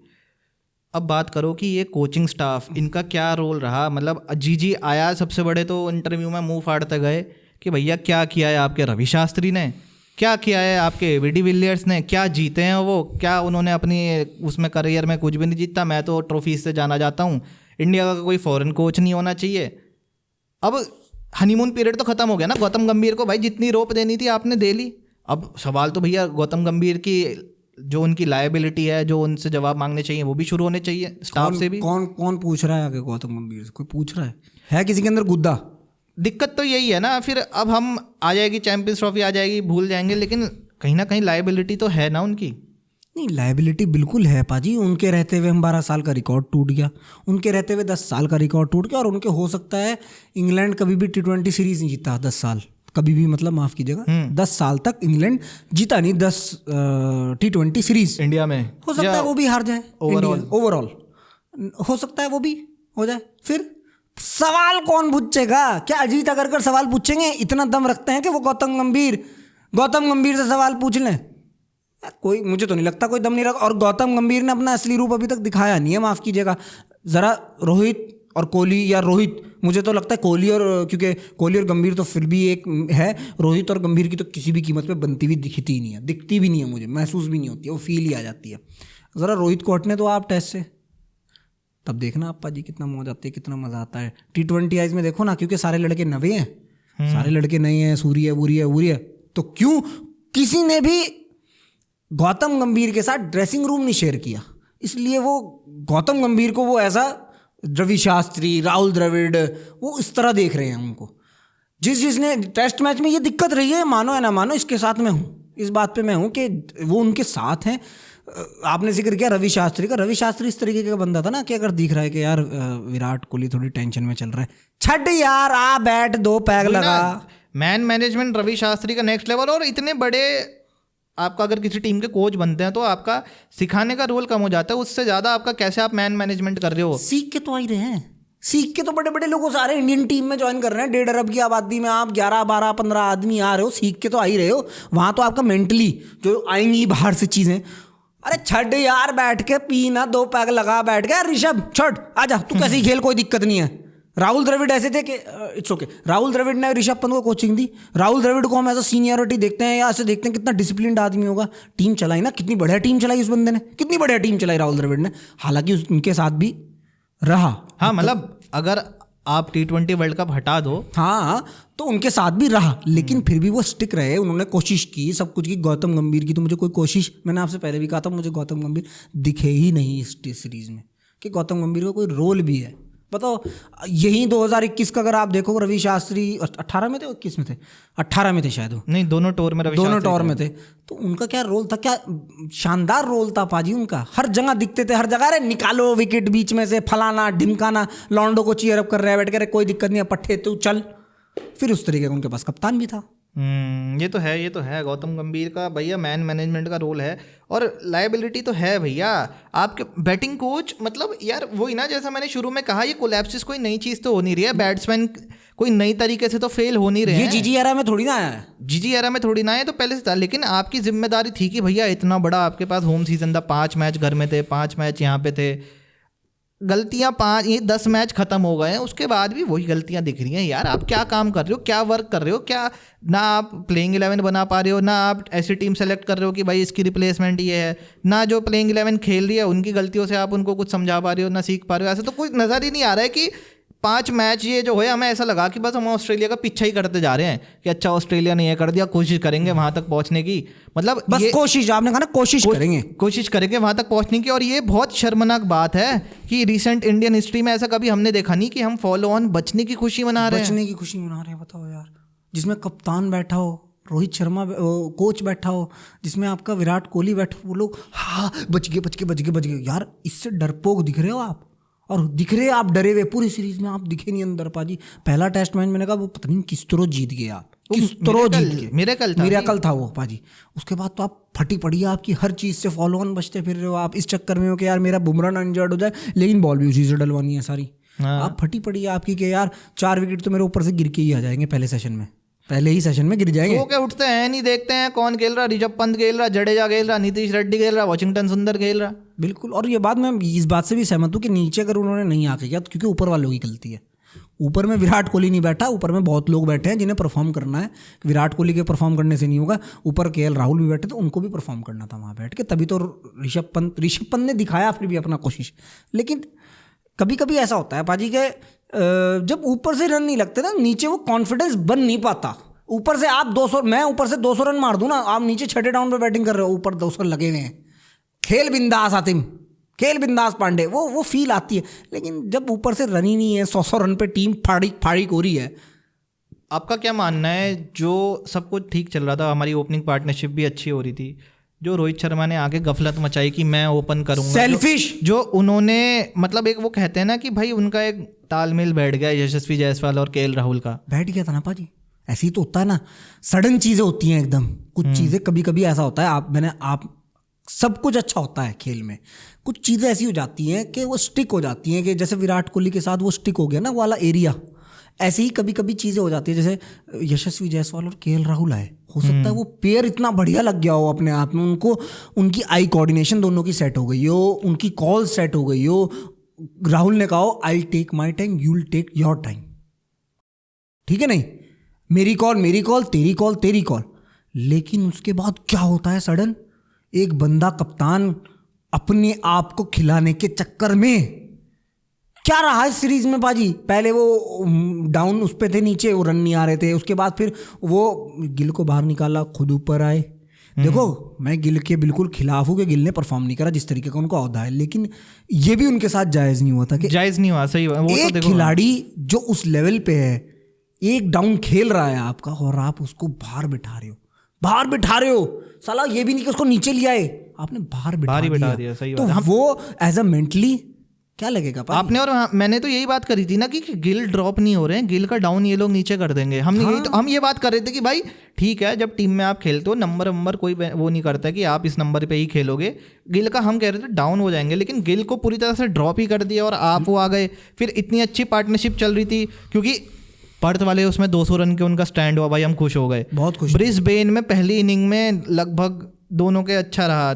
अब बात करो कि ये कोचिंग स्टाफ, इनका क्या रोल रहा। मतलब जीजी आया सबसे बड़े, तो इंटरव्यू में मुंह फाड़ते गए कि भैया क्या किया है आपके रवि शास्त्री ने, क्या किया है आपके वी डिविलियर्स ने, क्या जीते हैं वो, क्या उन्होंने अपनी उसमें करियर में कुछ भी नहीं जीता। मैं तो ट्रॉफी से जाना जाता हूँ, इंडिया का कोई फॉरेन कोच नहीं होना चाहिए। अब हनीमून पीरियड तो ख़त्म हो गया ना। गौतम गंभीर को भाई जितनी रोप देनी थी आपने दे ली। अब सवाल तो भैया गौतम गंभीर की जो उनकी लायबिलिटी है, जो उनसे जवाब मांगने चाहिए, वो भी शुरू होने चाहिए स्टाफ से भी। कौन पूछ रहा है आगे गौतम गंभीर से? कोई पूछ रहा है किसी के अंदर गुद्दा? दिक्कत तो यही है ना, फिर अब हम आ जाएगी चैंपियंस ट्रॉफी आ जाएगी, भूल जाएंगे, लेकिन कहीं ना कहीं लायबिलिटी तो है ना उनकी। नहीं, लायबिलिटी बिल्कुल है पाजी। उनके रहते हुए हम 12 साल का रिकॉर्ड टूट गया, उनके रहते हुए 10 साल का रिकॉर्ड टूट गया, और उनके हो सकता है इंग्लैंड कभी भी T20 सीरीज नहीं जीता 10 साल, कभी भी, मतलब माफ कीजिएगा 10 साल तक इंग्लैंड जीता नहीं 10 T20 सीरीज इंडिया में हो सकता है वो भी हार जाए ओवरऑल, हो सकता है वो भी हो जाए। फिर सवाल कौन पूछेगा? क्या अजीत अगरकर सवाल पूछेंगे? इतना दम रखते हैं कि वो गौतम गंभीर से सवाल पूछ लें? कोई, मुझे तो नहीं लगता कोई दम नहीं रखा। और गौतम गंभीर ने अपना असली रूप अभी तक दिखाया नहीं है, माफ कीजिएगा। जरा रोहित और कोहली, या रोहित, मुझे तो लगता है कोहली और, क्योंकि कोहली और गंभीर तो फिर भी एक है, रोहित और गंभीर की तो किसी भी कीमत पे बनती हुई दिखती नहीं है, दिखती भी नहीं है, मुझे महसूस भी नहीं होती है, वो फील ही आ जाती है। ज़रा रोहित को हटने तो आप टेस्ट से, तब देखना आप पाजी कितना मौज आती है, कितना मज़ा आता है। T20 आइज में देखो ना, क्योंकि सारे लड़के नवे हैं, सारे लड़के नए हैं, सूर्य वूर्य, तो क्यों किसी ने भी गौतम गंभीर के साथ ड्रेसिंग रूम नहीं शेयर किया? इसलिए वो गौतम गंभीर को वो ऐसा रवि शास्त्री, राहुल द्रविड़, वो इस तरह देख रहे हैं उनको। जिसने टेस्ट मैच में ये दिक्कत रही है, मानो या ना मानो, इसके साथ मैं हूँ, इस बात पे मैं हूँ कि वो उनके साथ हैं। आपने जिक्र किया रवि शास्त्री का, रवि शास्त्री इस तरीके का बंदा था ना कि अगर दिख रहा है कि यार विराट कोहली थोड़ी टेंशन में चल रहा है, छड़ यार, आ बैठ, 2 पैग लगा। मैन मैनेजमेंट रवि शास्त्री का नेक्स्ट लेवल। और इतने बड़े, आपका अगर किसी टीम के कोच बनते हैं तो आपका सिखाने का रोल कम हो जाता है, उससे ज़्यादा आपका कैसे आप मैन मैनेजमेंट कर रहे हो। सीख के तो आ ही रहे हैं, सीख के तो बड़े बड़े लोगों सारे इंडियन टीम में ज्वाइन कर रहे हैं। 1.5 अरब की आबादी में आप 11, 12, 15 आदमी आ रहे हो, सीख के तो आ ही रहे हो। वहाँ तो आपका मेंटली जो आएंगी बाहर से चीज़ें, अरे छड़ यार, बैठ के पीना, 2 पैग लगा, बैठ गया ऋषभ, छोड़ आजा, तू कैसी खेल, कोई दिक्कत नहीं है। राहुल द्रविड़ ऐसे थे कि इट्स ओके। राहुल द्रविड़ ने ऋषभ पंत को कोचिंग दी। राहुल द्रविड़ को हम ऐसा सीनियरिटी देखते हैं या ऐसे देखते हैं कितना डिसिप्लिन्ड आदमी होगा। टीम चलाई ना, कितनी बढ़िया टीम चलाई उस बंदे ने, कितनी बढ़िया टीम चलाई राहुल द्रविड़ ने, हालांकि उनके साथ भी रहा। हाँ, मतलब अगर आप T20 वर्ल्ड कप हटा दो, हाँ, तो उनके साथ भी रहा, लेकिन फिर भी वो स्टिक रहे, उन्होंने कोशिश की, सब कुछ की। गौतम गंभीर की तो मुझे कोई कोशिश, मैंने आपसे पहले भी कहा था, मुझे गौतम गंभीर दिखे ही नहीं इस सीरीज में कि गौतम गंभीर का कोई रोल भी है। बताओ, यही 2021 का अगर आप देखो, रवि शास्त्री 18 में थे, 21 में थे, 18 में थे शायद, वो नहीं, दोनों टूर में थे, तो उनका क्या रोल था? क्या शानदार रोल था पाजी उनका, हर जगह दिखते थे, हर जगह, अरे निकालो विकेट बीच में से, फलाना ढिमकाना, लॉन्डो को चीयर अप कर रहे हैं बैठ कर, कोई दिक्कत नहीं है, पट्टे तू चल। फिर उस तरीके का उनके पास कप्तान भी था। ये तो है गौतम गंभीर का भैया मैन मैनेजमेंट का रोल है, और लायबिलिटी तो है भैया। आपके बैटिंग कोच, मतलब यार वही ना, जैसा मैंने शुरू में कहा, ये कोलैप्सिस कोई नई चीज़ तो हो नहीं रही है, बैट्समैन कोई नई तरीके से तो फेल हो नहीं रहे हैं। ये जीजी एरा में थोड़ी ना आया है, जीजी एरा में थोड़ी ना आया, तो पहले से था। लेकिन आपकी जिम्मेदारी थी कि भैया इतना बड़ा आपके पास होम सीजन था, 5 मैच घर में थे, 5 मैच यहाँ पे थे, गलतियां 10 मैच खत्म हो गए हैं, उसके बाद भी वही गलतियां दिख रही हैं। यार आप क्या काम कर रहे हो, क्या वर्क कर रहे हो, क्या ना आप प्लेइंग 11 बना पा रहे हो, ना आप ऐसी टीम सेलेक्ट कर रहे हो कि भाई इसकी रिप्लेसमेंट ये है, ना जो प्लेइंग 11 खेल रही है उनकी गलतियों से आप उनको कुछ समझा पा रहे हो, ना सीख पा रहे हो। ऐसा तो कुछ नज़र ही नहीं आ रहा है कि 5 मैच ये जो है, हमें ऐसा लगा कि बस हम ऑस्ट्रेलिया का पीछा ही करते जा रहे हैं कि अच्छा ऑस्ट्रेलिया ने ये कर दिया, कोशिश करेंगे वहां तक पहुंचने की, मतलब बस कोशिश, आपने कहा ना कोशिश करेंगे वहां तक पहुंचने की। और ये बहुत शर्मनाक बात है कि रिसेंट इंडियन हिस्ट्री में ऐसा कभी हमने देखा नहीं कि हम फॉलो ऑन बचने की खुशी मना रहे हैं। बताओ यार, जिसमें कप्तान बैठा हो, रोहित शर्मा कोच बैठा हो, जिसमें आपका विराट कोहली बैठा हो, वो लोग हाँ बच गए यार, इससे डरपोक दिख रहे हो आप, और दिख रहे आप डरे हुए, पूरी सीरीज में आप दिखे नहीं अंदर पाजी। पहला टेस्ट मैच मैंने कहा वो पता नहीं किस तरह जीत गए आप, किस तरह जीत गए, मिरेकल था वो पाजी। उसके बाद तो आप फटी पड़ी, आपकी हर चीज़ से फॉलो ऑन बचते फिर रहे हो आप, इस चक्कर में हो कि यार मेरा बुमराह ना इंजर्ड हो जाए, लेकिन बॉल भी उसी से डलवानी है सारी। आप फटी पड़ी है आपकी कि यार 4 विकेट तो मेरे ऊपर से गिर के ही आ जाएंगे, पहले ही सेशन में गिर जाएंगे। सो के उठते हैं, नहीं देखते हैं कौन खेल रहा, ऋषभ पंत खेल रहा, जडेजा खेल रहा, नीतीश रेड्डी खेल रहा, वॉशिंगटन सुंदर खेल रहा। बिल्कुल, और ये बात मैं इस बात से भी सहमत हूँ कि नीचे अगर उन्होंने नहीं आके किया तो क्योंकि ऊपर वालों की गलती है। ऊपर में विराट कोहली नहीं बैठा, ऊपर में बहुत लोग बैठे हैं जिन्हें परफॉर्म करना है। विराट कोहली के परफॉर्म करने से नहीं होगा, ऊपर KL राहुल भी बैठे, तो उनको भी परफॉर्म करना था वहाँ बैठ के, तभी तो ऋषभ पंत ने दिखाया फिर भी अपना कोशिश। लेकिन कभी कभी ऐसा होता है पाजी के जब ऊपर से रन नहीं लगते ना, नीचे वो कॉन्फिडेंस बन नहीं पाता। ऊपर से आप 200, मैं ऊपर से 200 रन मार दूं ना, आप नीचे 6ठे डाउन पे बैटिंग कर रहे हो, ऊपर 200 लगे हुए हैं, खेल बिंदास आतिम, खेल बिंदास पांडे, वो फील आती है। लेकिन जब ऊपर से रन ही नहीं है, 100 रन पे टीम फाड़ी हो रही है, आपका क्या मानना है, जो सब कुछ ठीक चल रहा था, हमारी ओपनिंग पार्टनरशिप भी अच्छी हो रही थी, जो रोहित शर्मा ने आगे गफलत मचाई कि मैं ओपन करूंगा, सेल्फिश जो उन्होंने मतलब एक वो कहते हैं ना कि भाई उनका एक तालमेल बैठ गया यशस्वी जायसवाल और केएल राहुल का, बैठ गया था ना पाजी। ऐसे ही तो होता है ना, सडन चीजें होती हैं एकदम, कुछ चीजें कभी कभी ऐसा होता है, आप सब कुछ अच्छा होता है खेल में, कुछ चीजें ऐसी हो जाती हैं कि वो स्टिक हो जाती हैं, कि जैसे विराट कोहली के साथ वो स्टिक हो गया ना वो वाला एरिया, ऐसे ही कभी कभी चीजें हो जाती है। जैसे यशस्वी जायसवाल और केएल राहुल आए, हो सकता है वो पेयर इतना बढ़िया लग गया हो अपने आप में, उनको उनकी आई कोऑर्डिनेशन दोनों की सेट हो गई हो, उनकी कॉल सेट हो गई हो, राहुल ने कहा हो I take my time, you will take your time, ठीक है नहीं, मेरी कॉल तेरी कॉल। लेकिन उसके बाद क्या होता है, सडन एक बंदा कप्तान अपने आप को खिलाने के चक्कर में क्या रहा है सीरीज में बाजी, पहले वो डाउन उस पे थे, नीचे वो रन नहीं आ रहे थे, उसके बाद फिर वो गिल को बाहर निकाला, खुद ऊपर आए। देखो मैं गिल के बिल्कुल खिलाफ हूँ कि गिल ने परफॉर्म नहीं करा जिस तरीके का उनको औहदा है, लेकिन ये भी उनके साथ जायज नहीं हुआ था कि जायज नहीं हुआ, सही वो एक तो खिलाड़ी जो उस लेवल पे है, एक डाउन खेल रहा है आपका, और आप उसको बाहर बिठा रहे हो, साला ये भी नहीं कि उसको नीचे लिया है, आपने बाहर बिठा दिया। सही तो बात। वो एज अ मेंटली क्या लगेगा आपने, और मैंने तो यही बात करी थी ना कि गिल ड्रॉप नहीं हो रहे हैं, गिल का डाउन ये लोग नीचे कर देंगे, हम ये बात कर रहे थे कि भाई ठीक है, जब टीम में आप खेलते हो नंबर कोई वो नहीं करता कि आप इस नंबर पे ही खेलोगे, गिल का हम कह रहे थे डाउन हो जाएंगे, लेकिन गिल को पूरी तरह से ड्रॉप ही कर दिया और आप वो आ गए। फिर इतनी अच्छी पार्टनरशिप चल रही थी, क्योंकि पर्थ वाले उसमें 200 रन के उनका स्टैंड हुआ, भाई हम खुश हो गए, बहुत खुश। ब्रिस्बेन में पहली इनिंग में लगभग दोनों के अच्छा रहा,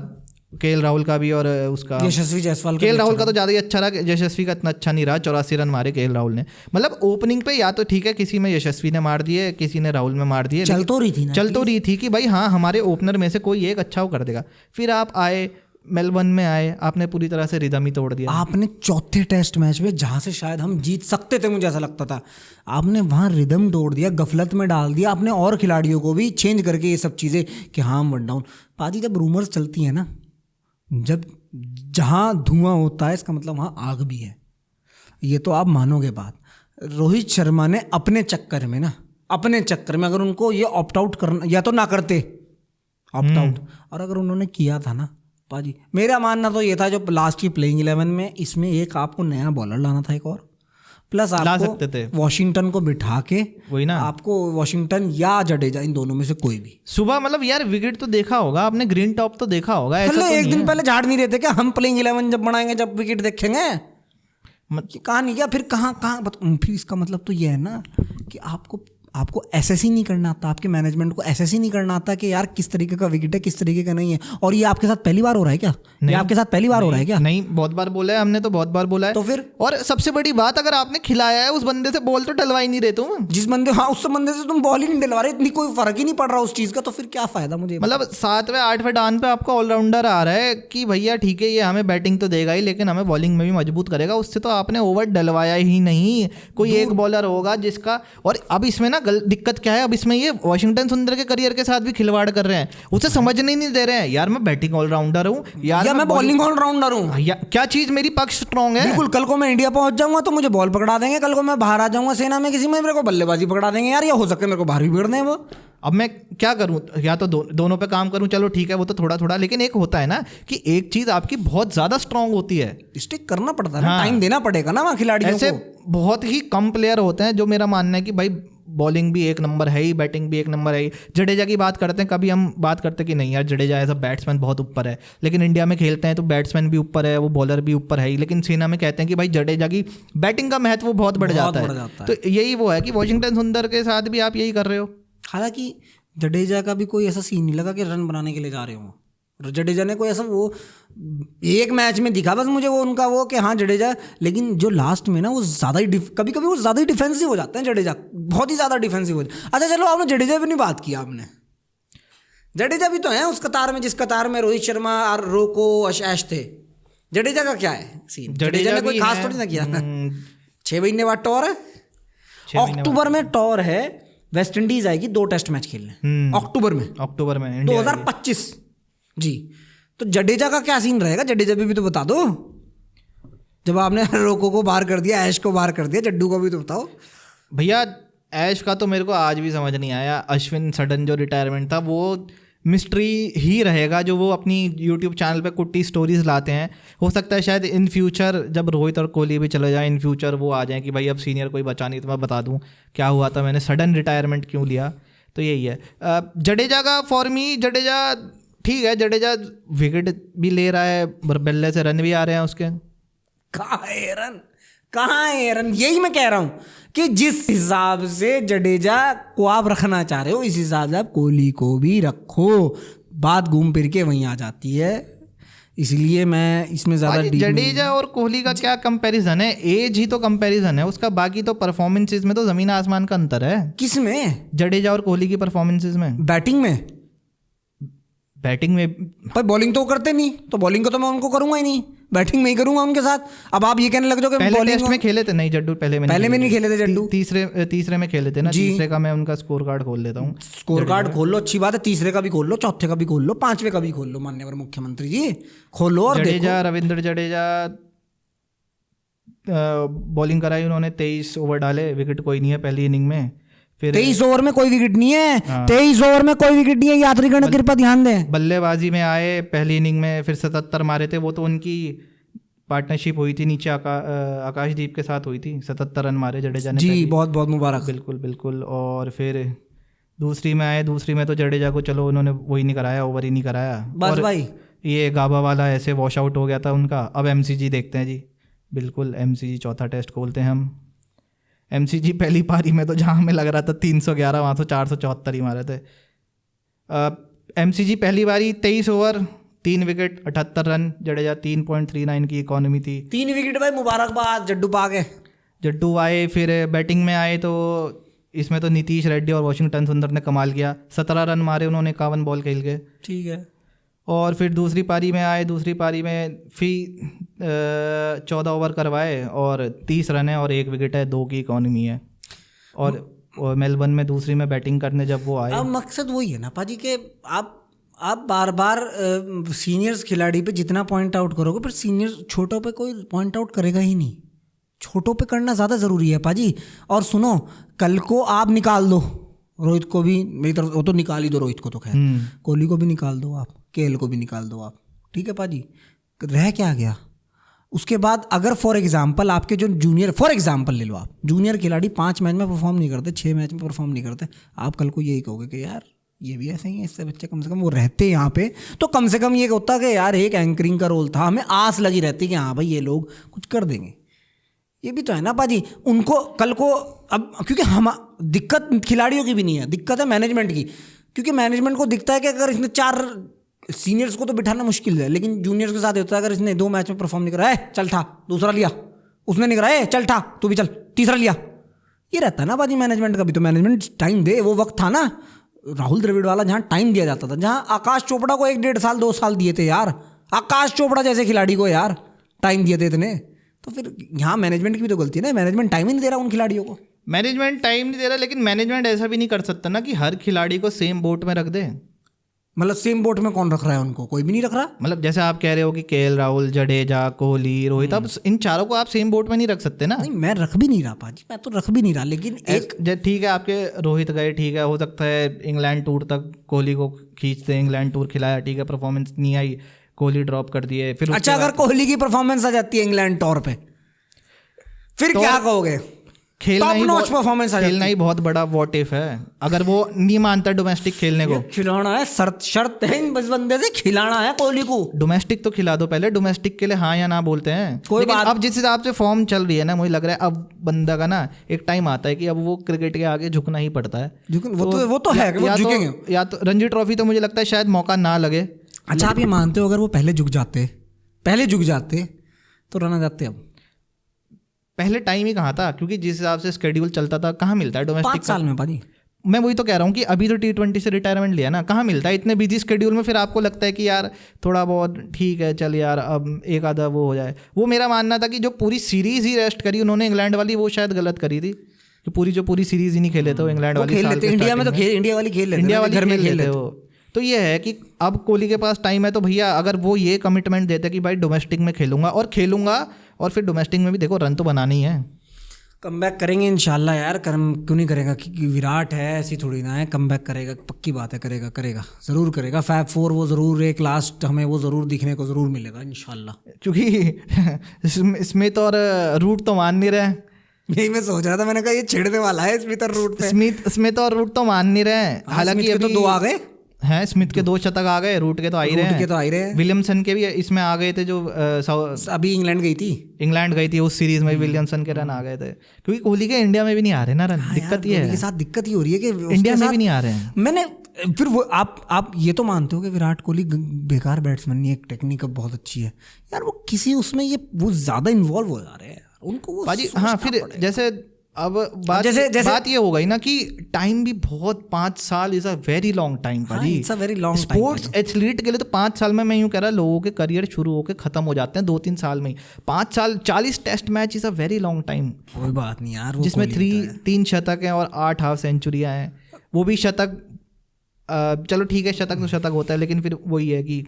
केएल राहुल का भी और उसका यशस्वी जायसवाल। केएल राहुल का तो ज़्यादा ही अच्छा रहा, यशस्वी का इतना अच्छा नहीं रहा, 84 रन मारे केएल राहुल ने। मतलब ओपनिंग पे या तो ठीक है किसी में यशस्वी ने मार दिए, किसी ने राहुल में मार दिए, चल तो रही थी कि भाई हाँ हमारे ओपनर में से कोई एक अच्छा वो कर देगा। फिर आप आए मेलबर्न में आए, आपने पूरी तरह से रिदम ही तोड़ दिया। आपने चौथे टेस्ट मैच में जहां से शायद हम जीत सकते थे, मुझे ऐसा लगता था, आपने वहां रिदम तोड़ दिया, गफलत में डाल दिया आपने, और खिलाड़ियों को भी चेंज करके ये सब चीज़ें कि हाँ हम वन डाउन। पाजी जब रूमर्स चलती है ना, जब जहां धुआं होता है इसका मतलब वहां आग भी है, ये तो आप मानोगे बात। रोहित शर्मा ने अपने चक्कर में अगर उनको ये ऑप्ट आउट करना, या तो ना करते ऑप्ट आउट, और अगर उन्होंने किया था ना पाजी, मेरा मानना तो ये था जो लास्ट की प्लेइंग 11 में, इसमें एक आपको नया बॉलर लाना था, एक और प्लस आपको वॉशिंगटन को बिठा के, वही ना, आपको वॉशिंगटन या जडेजा, इन दोनों में से कोई भी सुबह, मतलब यार विकेट तो देखा होगा आपने, ग्रीन टॉप तो देखा होगा, ऐसा तो एक दिन पहले झाड़ नहीं रहते क्या, हम प्लेइंग 11 जब बनाएंगे जब विकेट देखेंगे, कहाँ नहीं गया फिर कहाँ फिर इसका मतलब तो ये है ना कि आपको एसेस ही नहीं करना आता, आपके मैनेजमेंट को एसेस ही नहीं करना आता कि यार किस तरीके का विकेट है, किस तरीके का नहीं है। और ये आपके साथ पहली बार हो रहा है क्या? ये आपके साथ पहली बार हो रहा है क्या? नहीं, बहुत बार बोला है हमने, तो बहुत बार बोला है। तो फिर, और सबसे बड़ी बात, अगर आपने खिलाया है उस बंदे से बॉल तो डलवा ही नहीं रहे तुम, जिस बंदे, हाँ उस बंदे से तुम बॉल ही नहीं डलवा रहे, इतनी कोई फर्क ही नहीं पड़ रहा उस चीज का, तो फिर क्या फायदा मुझे। मतलब 7वें 8वें डाउन पे आपका ऑलराउंडर आ रहा है कि भैया ठीक है ये हमें बैटिंग तो देगा ही, लेकिन हमें बॉलिंग में भी मजबूत करेगा, उससे तो आपने ओवर डलवाया ही नहीं। कोई एक बॉलर होगा जिसका, और अब इसमें ना दिक्कत क्या है, अब इसमें ये वॉशिंगटन सुंदर के करियर के साथ भी खिलवाड़ कर रहे हैं, उसे समझने नहीं दे रहे हैं यार मैं बैटिंग ऑलराउंडर हूँ यार, या मैं बॉलिंग ऑलराउंडर हूँ, क्या चीज मेरी पक्ष स्ट्रांग है। बिल्कुल, कल को मैं इंडिया पहुंच जाऊंगा तो मुझे बॉल पकड़ा देंगे, कल को मैं बाहर आ जाऊंगा सेना में किसी में, मेरे को बल्लेबाजी पकड़ा देंगे यार, या हो सकता है मेरे को बाहर भी बिगड़ दें वो। अब मैं क्या करूं, या तो दोनों पे काम करूं, चलो ठीक है वो तो थोड़ा थोड़ा, लेकिन एक होता है ना कि एक चीज आपकी बहुत ज्यादा स्ट्रांग होती है, स्टिक करना पड़ता है, टाइम देना पड़ेगा ना वहाँ खिलाड़ियों को। ऐसे बहुत ही कम प्लेयर होते हैं जो, मेरा मानना है कि भाई बॉलिंग भी एक नंबर है ही, बैटिंग भी एक नंबर है ही। जडेजा की बात करते हैं, कभी हम बात करते हैं कि नहीं यार जडेजा एज अ बैट्समैन बहुत ऊपर है, लेकिन इंडिया में खेलते हैं तो बैट्समैन भी ऊपर है, वो बॉलर भी ऊपर है ही, लेकिन सेना में कहते हैं कि भाई जडेजा की बैटिंग का महत्व बहुत बढ़ जाता है। तो यही वो है कि वॉशिंगटन सुंदर के साथ भी आप यही कर रहे हो। हालांकि जडेजा का भी कोई ऐसा सीन नहीं लगा कि रन बनाने के लिए जा रहे हो, जडेजा ने कोई ऐसा वो एक मैच में दिखा बस मुझे वो उनका वो कि हाँ जडेजा, लेकिन जो लास्ट में ना वो ज़्यादा ही कभी कभी वो ज़्यादा ही डिफेंसिव हो जाते हैं जडेजा, बहुत ही ज़्यादा डिफेंसिव हो जाते। अच्छा चलो, आपने जडेजा भी नहीं बात किया, आपने जडेजा भी तो है उस कतार में जिस कतार में रोहित शर्मा और रोको ऐश थे। जडेजा का क्या है सीन? जडेजा ने कोई खास थोड़ी ना किया, 6 महीने बाद टॉर है, अक्टूबर में टॉर है, वेस्ट इंडीज आएगी 2 टेस्ट मैच खेलने अक्टूबर में 2025 जी। तो जडेजा का क्या सीन रहेगा? जडेजा भी तो बता दो, जब आपने रोको को बाहर कर दिया, ऐश को बाहर कर दिया, जड्डू को भी तो बताओ भैया। ऐश का तो मेरे को आज भी समझ नहीं आया। अश्विन सडन जो रिटायरमेंट था वो मिस्ट्री ही रहेगा, जो वो अपनी यूट्यूब चैनल पे कुट्टी स्टोरीज लाते हैं। हो सकता है शायद इन फ्यूचर जब रोहित और कोहली भी चले जाएं, इन फ्यूचर वो आ जाएं कि भाई अब सीनियर कोई बचा नहीं तो मैं बता दूं क्या हुआ था, मैंने सडन रिटायरमेंट क्यों लिया। तो यही है। जडेजा का फॉर्म ही, जडेजा ठीक है, जडेजा विकेट भी ले रहा है, बल्ले से रन भी आ रहे हैं उसके। कहाँ है रन, कहाँ है रन? यही मैं कह रहा हूँ कि जिस हिसाब से जडेजा को आप रखना चाह रहे हो इस हिसाब से आप कोहली को भी रखो। बात घूम फिर के वहीं आ जाती है, इसलिए मैं इसमें ज़्यादा जडेजा और कोहली का क्या कंपैरिजन है? एज ही तो कंपैरिजन है उसका, बाकी तो परफॉर्मेंसेज में तो ज़मीन आसमान का अंतर है। किस में? जडेजा और कोहली की परफॉर्मेंसेज में। बैटिंग में, बैटिंग में पर बॉलिंग तो करते नहीं, तो बॉलिंग को तो मैं उनको करूंगा ही नहीं, बैटिंग में ही करूंगा उनके साथ। अब आप ये कहने लग जाओ कि पहले टेस्ट में खेले थे नहीं जड्डू, पहले में नहीं खेले थे जड्डू, तीसरे में खेले थे ना। तीसरे का मैं उनका स्कोर कार्ड खोल लेता हूँ। स्कोर कार्ड खोल लो, अच्छी बात है, तीसरे का भी खोल लो, चौथे का भी खोल लो, पांचवे का भी खोल लो, माननीय मुख्यमंत्री जी खोलो। और जडेजा, रविंद्र जडेजा बॉलिंग कराई उन्होंने, 23 ओवर डाले, विकेट कोई नहीं है पहली इनिंग में। फिर 23 ओवर में कोई विकेट नहीं है, 23 ओवर में कोई विकेट नहीं है, यात्रीगण कृपया ध्यान दें। बल्लेबाजी में आए पहली इनिंग में, फिर 77 मारे थे। वो तो उनकी पार्टनरशिप हुई थी नीचे आकाशदीप के साथ हुई थी, 77 रन मारे जडेजा ने। जी बहुत बहुत मुबारक। बिल्कुल बिल्कुल। और फिर दूसरी में आए, दूसरी में तो जडेजा को चलो उन्होंने वही नहीं कराया, ओवर ही नहीं कराया बस भाई। ये गाबा वाला ऐसे वॉश आउट हो गया था उनका। अब एमसीजी देखते हैं जी। बिल्कुल एमसीजी चौथा टेस्ट खोलते हैं हम। एमसीजी पहली पारी में तो जहाँ हमें लग रहा था 311 वहाँ तो 474 ही मारे थे। एमसीजी पहली बारी 23 ओवर 3 विकेट 78 रन, जडेजा 3.39 की इकॉनमी थी। 3 विकेट भाई, मुबारकबाद जड्डू पा गए। जड्डू आए, फिर बैटिंग में आए तो इसमें तो नीतीश रेड्डी और वॉशिंगटन सुंदर ने कमाल किया, 17 रन मारे उन्होंने 51 बॉल खेल के। ठीक है। और फिर दूसरी पारी में आए, दूसरी पारी में फिर 14 ओवर करवाए और 30 रन है और 1 विकेट है, 2 की इकॉनमी है। और मेलबर्न में दूसरी में बैटिंग करने जब वो आए, अब मकसद वही है ना पाजी के आप बार बार सीनियर्स खिलाड़ी पे जितना पॉइंट आउट करोगे, फिर सीनियर छोटों पे कोई पॉइंट आउट करेगा ही नहीं। छोटों पे करना ज़्यादा ज़रूरी है पाजी। और सुनो, कल को आप निकाल दो रोहित को भी, मेरी तरफ वो तो निकाल ही दो रोहित को, तो खैर कोहली को भी निकाल दो आप, केएल को भी निकाल दो आप, ठीक है पाजी, रह क्या गया? उसके बाद अगर फॉर एग्जाम्पल आपके जो जूनियर, फॉर एग्जाम्पल ले लो आप, जूनियर खिलाड़ी 5 मैच में परफॉर्म नहीं करते, 6 मैच में परफॉर्म नहीं करते, आप कल को यही कहोगे कि यार ये भी ऐसे ही है, इससे बच्चे कम से कम वो रहते यहाँ पे, तो कम से कम ये होता कि यार एक एंकरिंग का रोल था, हमें आस लगी रहती कि हाँ भाई ये लोग कुछ कर देंगे। ये भी तो है ना पाजी, उनको कल को अब, क्योंकि हम दिक्कत खिलाड़ियों की भी नहीं है, दिक्कत है मैनेजमेंट की, क्योंकि मैनेजमेंट को दिखता है कि अगर इसने 4 सीनियर्स को तो बिठाना मुश्किल है, लेकिन जूनियर्स के साथ होता है, अगर इसने 2 मैच में परफॉर्म नहीं करा है, चल था दूसरा लिया, उसने नहीं करा है, चल था तू भी चल तीसरा लिया, ये रहता है ना बाजी मैनेजमेंट का भी। तो मैनेजमेंट टाइम दे, वो वक्त था ना राहुल द्रविड़ वाला, जहाँ टाइम दिया जाता था, जहाँ आकाश चोपड़ा को 1-1.5 साल 2 साल दिए थे यार, आकाश चोपड़ा जैसे खिलाड़ी को यार टाइम दिए थे इतने, तो फिर यहाँ मैनेजमेंट की भी तो गलती है ना, मैनेजमेंट टाइम ही नहीं दे रहा उन खिलाड़ियों को। मैनेजमेंट टाइम नहीं दे रहा, लेकिन मैनेजमेंट ऐसा भी नहीं कर सकता ना कि हर खिलाड़ी को सेम बोट में रख दे। मतलब सेम बोट में कौन रख रहा है उनको? कोई भी नहीं रख रहा। मतलब जैसे आप कह रहे हो कि केएल राहुल, जडेजा, कोहली, रोहित, अब इन चारों को आप सेम बोट में नहीं रख सकते ना। नहीं, मैं रख भी नहीं रहा पाजी, मैं तो रख भी नहीं रहा, लेकिन एक ठीक है आपके रोहित गए, ठीक है, हो सकता है इंग्लैंड टूर तक कोहली को खींचते, इंग्लैंड टूर खिलाया, ठीक है, परफॉर्मेंस नहीं आई, कोहली ड्रॉप कर दिए, फिर अच्छा अगर कोहली की परफॉर्मेंस आ जाती है इंग्लैंड टूर पे, फिर क्या कहोगे? खेलना ही बहुत बड़ा व्हाट इफ है। अगर वो नहीं मानता डोमेस्टिक खेलने को, खिलाना है, शर्त है इस बंदे से, खिलाना है कोहली को। डोमेस्टिक तो खिला दो पहले, डोमेस्टिक के लिए हाँ या ना बोलते हैं। लेकिन अब जिस हिसाब से फॉर्म चल रही है ना, मुझे लग रहा है अब बंदा का ना एक टाइम आता है कि अब वो क्रिकेट के आगे झुकना ही पड़ता है। वो तो है, या तो रणजी ट्रॉफी तो मुझे लगता है शायद मौका ना लगे। अच्छा आप ये मानते हो अगर वो पहले झुक जाते तो रन आ जाते? अब पहले टाइम ही कहाँ था, क्योंकि जिस हिसाब से शेड्यूल चलता था, कहाँ मिलता है डोमेस्टिक 5 साल में पाजी। मैं वही तो कह रहा हूँ कि अभी तो T20 से रिटायरमेंट लिया ना, कहाँ मिलता है इतने बिजी शेड्यूल में। फिर आपको लगता है कि यार थोड़ा बहुत ठीक है, चल यार अब एक आधा वो हो जाए। वो मेरा मानना था कि जो पूरी सीरीज ही रेस्ट करी उन्होंने इंग्लैंड वाली, वो शायद गलत करी थी कि पूरी सीरीज ही नहीं खेले थे इंग्लैंड वाली। इंडिया में तो इंडिया वाली खेल घर में खेल रहे हो। तो ये है कि अब कोहली के पास टाइम है, तो भैया अगर वो ये कमिटमेंट देते कि भाई डोमेस्टिक में खेलूंगा और फिर डोमेस्टिक में भी देखो रन तो बनाने ही है। कमबैक करेंगे इंशाल्लाह यार, क्यों नहीं करेगा, क्योंकि विराट है, ऐसी थोड़ी ना है, कमबैक करेगा, पक्की बात है, करेगा ज़रूर करेगा। फैब 4 वो ज़रूर एक लास्ट हमें वो ज़रूर दिखने को ज़रूर मिलेगा इंशाल्लाह। क्योंकि स्मिथ और रूट तो मान नहीं रहे। यही मैं सोच रहा था, मैंने कहा ये छेड़ने वाला है स्मिथ और रूट पे। स्मिथ और रूट तो मान नहीं रहे हैं। हालांकि अभी तो 2 आ गए हैं, स्मिथ के 2 शतक आ गए, रूट के तो आ ही रहे हैं। विलियमसन के भी इसमें आ गए थे, जो अभी इंग्लैंड गई थी उस सीरीज में, विलियमसन के रन आ गए थे। क्योंकि कोहली के इंडिया में भी नहीं आ रहे ना रन। दिक्कत ये है, दिक्कत ही हो रही है कि इंडिया में भी नहीं आ रहे हैं। मैंने फिर वो आप ये तो मानते हो कि विराट कोहली बेकार बैट्समैन नहीं है, एक टेक्निक बहुत अच्छी है यार, वो किसी उसमें ये वो ज्यादा इन्वॉल्व हो जा रहे हैं उनको वो पाजी। हाँ, फिर जैसे अब बात ये हो गई ना कि टाइम भी बहुत, 5 साल is a very long time पाजी। It's a very long time sports athlete के लिए तो 5 साल में, मैं यूं कह रहा, लोगों के करियर शुरू होकर खत्म हो जाते हैं 2-3 साल में ही। 5 साल 40 test match is a very long time. कोई बात नहीं यार, जिसमें 3 शतक हैं और 8 हाफ सेंचुरियां हैं। वो भी शतक, चलो ठीक है, शतक तो शतक होता है, लेकिन फिर वही है कि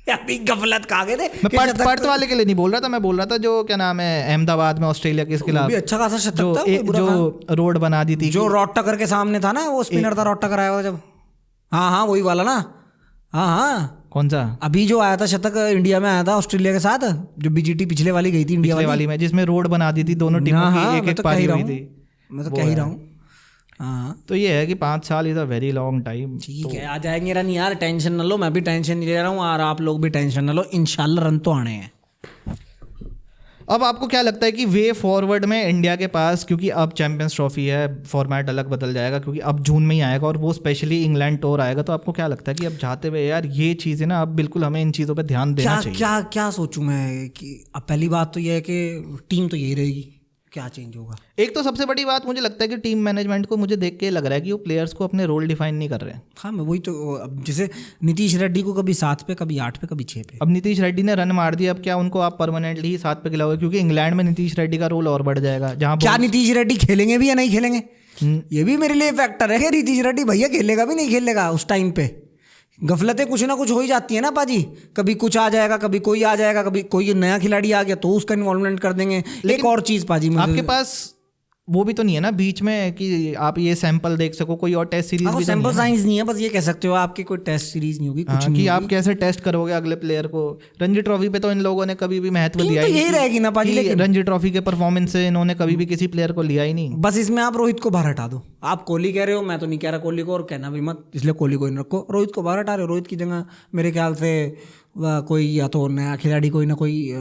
अभी गफलत कहा गए थे। मैं पर्थ वाले के लिए नहीं बोल रहा था, मैं बोल रहा था जो क्या नाम है, अहमदाबाद में ऑस्ट्रेलिया के खिलाफ भी अच्छा खासा शतक था, जो रोड बना दी थी, जो रॉड टकर के सामने था ना, वो स्पिनर था रॉड टकर आया हुआ जब। हाँ वही वाला ना। हाँ कौन सा? अभी जो आया था शतक इंडिया में आया था ऑस्ट्रेलिया के साथ, जो बीजीटी पिछले वाली गई थी इंडिया वाली में, जिसमें रोड बना दी थी दोनों टीमों की, एक पारी हुई थी। मैं तो कह ही रहा हूँ। हाँ, तो ये है कि 5 साल is a very long time. ठीक है, आ जाएंगे रन यार, टेंशन न लो, मैं भी टेंशन नहीं ले रहा हूँ और आप लोग भी टेंशन न लो, इंशाल्लाह रन तो आने हैं। अब आपको क्या लगता है कि वे फॉरवर्ड में इंडिया के पास, क्योंकि अब चैंपियंस ट्रॉफी है, फॉर्मेट अलग बदल जाएगा, क्योंकि अब जून में ही आएगा और वो स्पेशली इंग्लैंड टूर आएगा, तो आपको क्या लगता है कि अब जाते हुए यार ये चीज़ें ना, अब बिल्कुल हमें इन चीज़ों पे ध्यान देना चाहिए? क्या सोचूं मैं कि अब पहली बात तो ये है कि टीम तो यही रहेगी, क्या चेंज होगा? एक तो सबसे बड़ी बात मुझे लगता है कि टीम मैनेजमेंट को, मुझे देख के लग रहा है कि वो प्लेयर्स को अपने रोल डिफाइन नहीं कर रहे हैं। हाँ, मैं वही तो, अब जैसे नीतीश रेड्डी को कभी 7 पे, कभी 8 पे, कभी 6 पे। अब नीतीश रेड्डी ने रन मार दिया, अब क्या उनको आप परमानेंटली ही 7 पे खिलाओगे? क्योंकि इंग्लैंड में नीतीश रेड्डी का रोल और बढ़ जाएगा। जहाँ क्या नीतीश रेड्डी खेलेंगे भी या नहीं खेलेंगे, ये भी मेरे लिए फैक्टर है कि नीतीश रेड्डी भैया खेलेगा भी नहीं खेलेगा उस टाइम पे। गफलतें कुछ ना कुछ हो ही जाती है ना पाजी, कभी कुछ आ जाएगा, कभी कोई आ जाएगा, कभी कोई नया खिलाड़ी आ गया तो उसका इन्वॉल्वमेंट कर देंगे। एक और चीज़ पाजी, आपके पास वो भी तो नहीं है ना बीच में कि आप ये सैंपल देख सको, कोई और टेस्ट सीरीज भी सैंपल साइंस नहीं है, बस ये कह सकते हो आपकी कोई टेस्ट सीरीज नहीं होगी, कुछ नहीं, कि आप कैसे टेस्ट करोगे अगले प्लेयर को। रणजी ट्रॉफी पे तो इन लोगों ने कभी भी महत्व दिया ही नहीं, यही रहेगी ना पाजी, लेकिन रणजी ट्रॉफी के परफॉर्मेंस से इन्होंने कभी भी किसी प्लेयर को लिया ही नहीं। बस इसमें आप रोहित को बाहर हटा दो। आप कोहली कह रहे हो, मैं तो नहीं कह रहा कोहली को, और कहना भी मत, इसलिए कोहली को ही रखो, रोहित को बाहर हटा रहे हो। रोहित की जगह मेरे ख्याल से कोई या तो नया खिलाड़ी, कोई ना कोई,